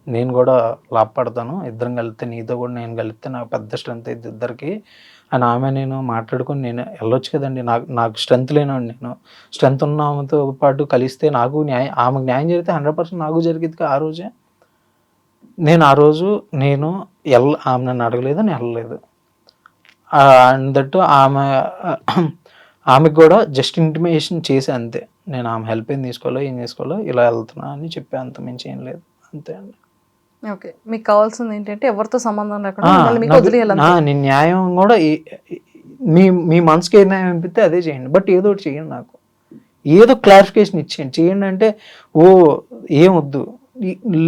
నేను కూడా లాభపడతాను, ఇద్దరం కలిస్తే నీతో కూడా నేను కలిస్తే నాకు పెద్ద స్ట్రెంత్ అయితే ఇద్దరికి అని ఆమె నేను మాట్లాడుకొని నేను వెళ్ళొచ్చు కదండి. నాకు స్ట్రెంత్ లేనండి, నేను స్ట్రెంత్ ఉన్న ఆమెతో పాటు కలిస్తే ఆమెకు న్యాయం జరిగితే 100% నాకు జరిగింది. ఆ రోజే ఆ రోజు ఆమె నన్ను అడగలేదు, నేను వెళ్ళలేదు. అందట్టు ఆమెకు కూడా జస్ట్ ఇంటిమేషన్ చేసి అంతే, నేను ఆమె హెల్ప్ ఏం తీసుకోవాలో ఇలా వెళ్తున్నా అని చెప్పి, అంత మించి ఏం లేదు, అంతే అండి. ఓకే, మీకు కావాల్సింది ఏంటంటే ఎవరితో సంబంధం లేకుండా నేను న్యాయం కూడా మీ మనసుకి ఏ న్యాయం అనిపిస్తే అదే చేయండి, బట్ ఏదో ఒకటి చేయండి, నాకు ఏదో క్లారిఫికేషన్ చేయండి. అంటే ఏం వద్దు,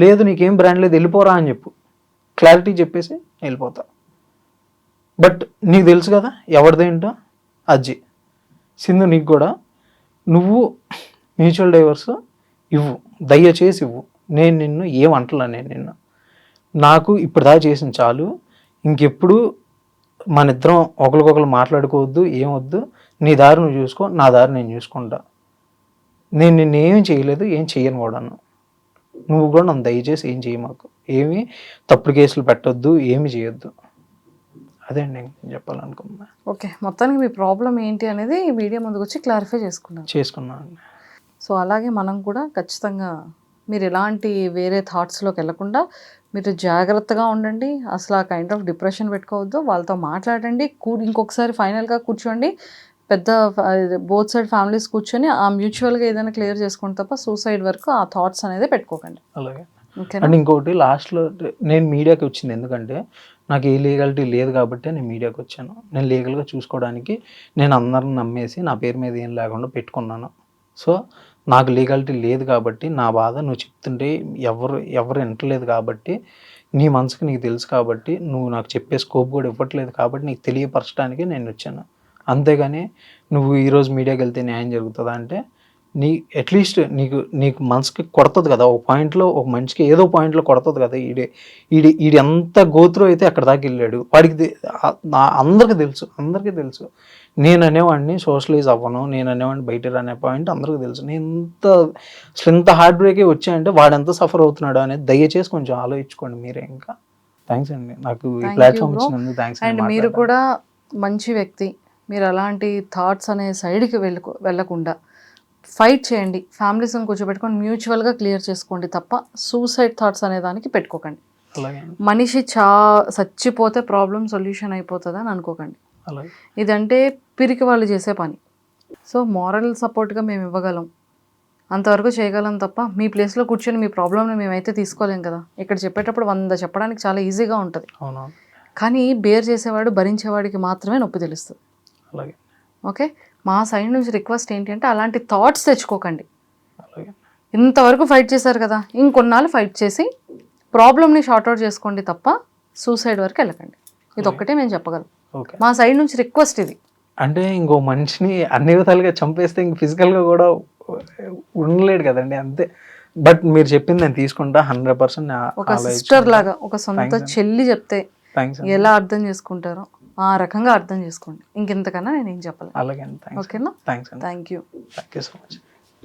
లేదు నీకేం బ్రాండ్ లేదు వెళ్ళిపోరా అని చెప్పు, క్లారిటీ చెప్పేసి వెళ్ళిపోతా. బట్ నీకు తెలుసు కదా ఎవరిదేంటో, అజ్జి సింధు, నీకు కూడా నువ్వు మ్యూచువల్ డైవర్స్ ఇవ్వు, దయచేసి ఇవ్వు. నేను నిన్ను ఏమంటలా, నేను నిన్ను నాకు ఇప్పుడు దాకా చేసిన చాలు, ఇంకెప్పుడు మన ఇద్దరం ఒకరికొకరు మాట్లాడుకోవద్దు, ఏమొద్దు. నీ దారి నువ్వు చూసుకో, నా దారి నేను చూసుకుంటా. నేను నిన్ను ఏం చేయలేదు, ఏం చెయ్యను కూడాను. నువ్వు కూడా నన్ను దయచేసి ఏం చేయ, మాకు ఏమి తప్పుడు కేసులు పెట్టొద్దు, ఏమి చేయొద్దు. అదే అండి నేను చెప్పాలనుకున్నా. ఓకే, మొత్తానికి మీ ప్రాబ్లం ఏంటి అనేది ఈ వీడియో ముందుకు వచ్చి క్లారిఫై చేసుకున్నాను. సో అలాగే మనం కూడా ఖచ్చితంగా మీరు ఎలాంటి వేరే థాట్స్లోకి వెళ్ళకుండా మీరు జాగ్రత్తగా ఉండండి. అసలు ఆ కైండ్ ఆఫ్ డిప్రెషన్ పెట్టుకోవద్దు. వాళ్ళతో మాట్లాడండి, ఇంకొకసారి ఫైనల్గా కూర్చోండి, పెద్ద బోత్ సైడ్ ఫ్యామిలీస్ కూర్చొని ఆ మ్యూచువల్గా ఏదైనా క్లియర్ చేసుకోండి తప్ప సూసైడ్ వరకు ఆ థాట్స్ అనేది పెట్టుకోకండి. అలాగే. ఓకే. అండ్ ఇంకోటి లాస్ట్లో నేను మీడియాకి వచ్చింది ఎందుకంటే నాకు ఏ లీగాలిటీ లేదు కాబట్టి నేను మీడియాకి వచ్చాను. నేను లీగల్గా చూసుకోవడానికి నేను అందరిని నమ్మేసి నా పేరు మీద ఏం లేకుండా పెట్టుకున్నాను. సో నాకు లీగాలిటీ లేదు కాబట్టి నా బాధ నువ్వు చెప్తుంటే ఎవరు వింటలేదు కాబట్టి, నీ మనసుకి నీకు తెలుసు కాబట్టి, నువ్వు నాకు చెప్పే స్కోప్ కూడా ఇవ్వట్లేదు కాబట్టి నీకు తెలియపరచడానికి నేను వచ్చాను. అంతేగాని నువ్వు ఈరోజు మీడియాకి వెళ్తే న్యాయం జరుగుతుందా అంటే, అట్లీస్ట్ నీకు మనసుకి కొడుతుంది కదా, ఒక పాయింట్లో ఒక మనిషికి ఏదో పాయింట్లో కొడుతుంది కదా. ఈడి ఎంత గోత్రో అయితే అక్కడ దాకా వెళ్ళాడు, వాడికి అందరికీ తెలుసు. నేను అనేవాడిని సోషలైజ్ అవ్వను, నేను అనేవాడిని బయట అనే పాయింట్ అందరికీ తెలుసు. నేను ఇంత హార్ట్ బ్రేకే వచ్చాయంటే వాడు ఎంత సఫర్ అవుతున్నాడు అనేది దయచేసి కొంచెం ఆలోచించుకోండి మీరే. ఇంకా థ్యాంక్స్ అండి నాకు ఈ ప్లాట్ఫామ్ ఇచ్చినందుకు. థ్యాంక్స్. అండ్ మీరు కూడా మంచి వ్యక్తి, మీరు అలాంటి థాట్స్ అనే సైడ్కి వెళ్ళకుండా ఫైట్ చేయండి, ఫ్యామిలీస్ని కూర్చోబెట్టుకొని మ్యూచువల్గా క్లియర్ చేసుకోండి తప్ప సూసైడ్ థాట్స్ అనే దానికి పెట్టుకోకండి. మనిషి చచ్చిపోతే ప్రాబ్లం సొల్యూషన్ అయిపోతుంది అని అనుకోకండి. ఇదంటే పిరికి వాళ్ళు చేసే పని. సో మారల్ సపోర్ట్గా మేము ఇవ్వగలం, అంతవరకు చేయగలం తప్ప మీ ప్లేస్లో కూర్చొని మీ ప్రాబ్లమ్ని మేమైతే తీసుకోలేం కదా. ఇక్కడ చెప్పేటప్పుడు 100 చెప్పడానికి చాలా ఈజీగా ఉంటుంది, కానీ బేర్ చేసేవాడు భరించేవాడికి మాత్రమే నొప్పి తెలుస్తుంది. ఓకే, మా సైడ్ నుంచి రిక్వెస్ట్ ఏంటి అంటే అలాంటి థాట్స్ తెచ్చుకోకండి. ఇంతవరకు ఫైట్ చేశారు కదా, ఇంకొన్నాళ్ళు ఫైట్ చేసి ప్రాబ్లమ్ని షార్ట్అవుట్ చేసుకోండి తప్ప సూసైడ్ వరకు వెళ్ళకండి. ఇది ఒక్కటే మేము చెప్పగలం. మా సైడ్ నుంచి రిక్వెస్ట్ ఇది. అంటే ఇంకో మనిషిని అన్ని విధాలుగా చంపేస్తే ఇంక ఫిజికల్గా కూడా ఉండలేడు కదండి, అంతే. బట్ మీరు చెప్పింది నేను తీసుకుంటా 100%. ఒక సిస్టర్ లాగా, ఒక సొంత చెల్లి చెప్తే ఎలా అర్థం చేసుకుంటారో ఆ రకంగా అర్థం చేసుకోండి. ఇంకెంతకన్నా నేను ఏం చెప్పలేదు. అలాగే. ఓకేనా? Thank you so much.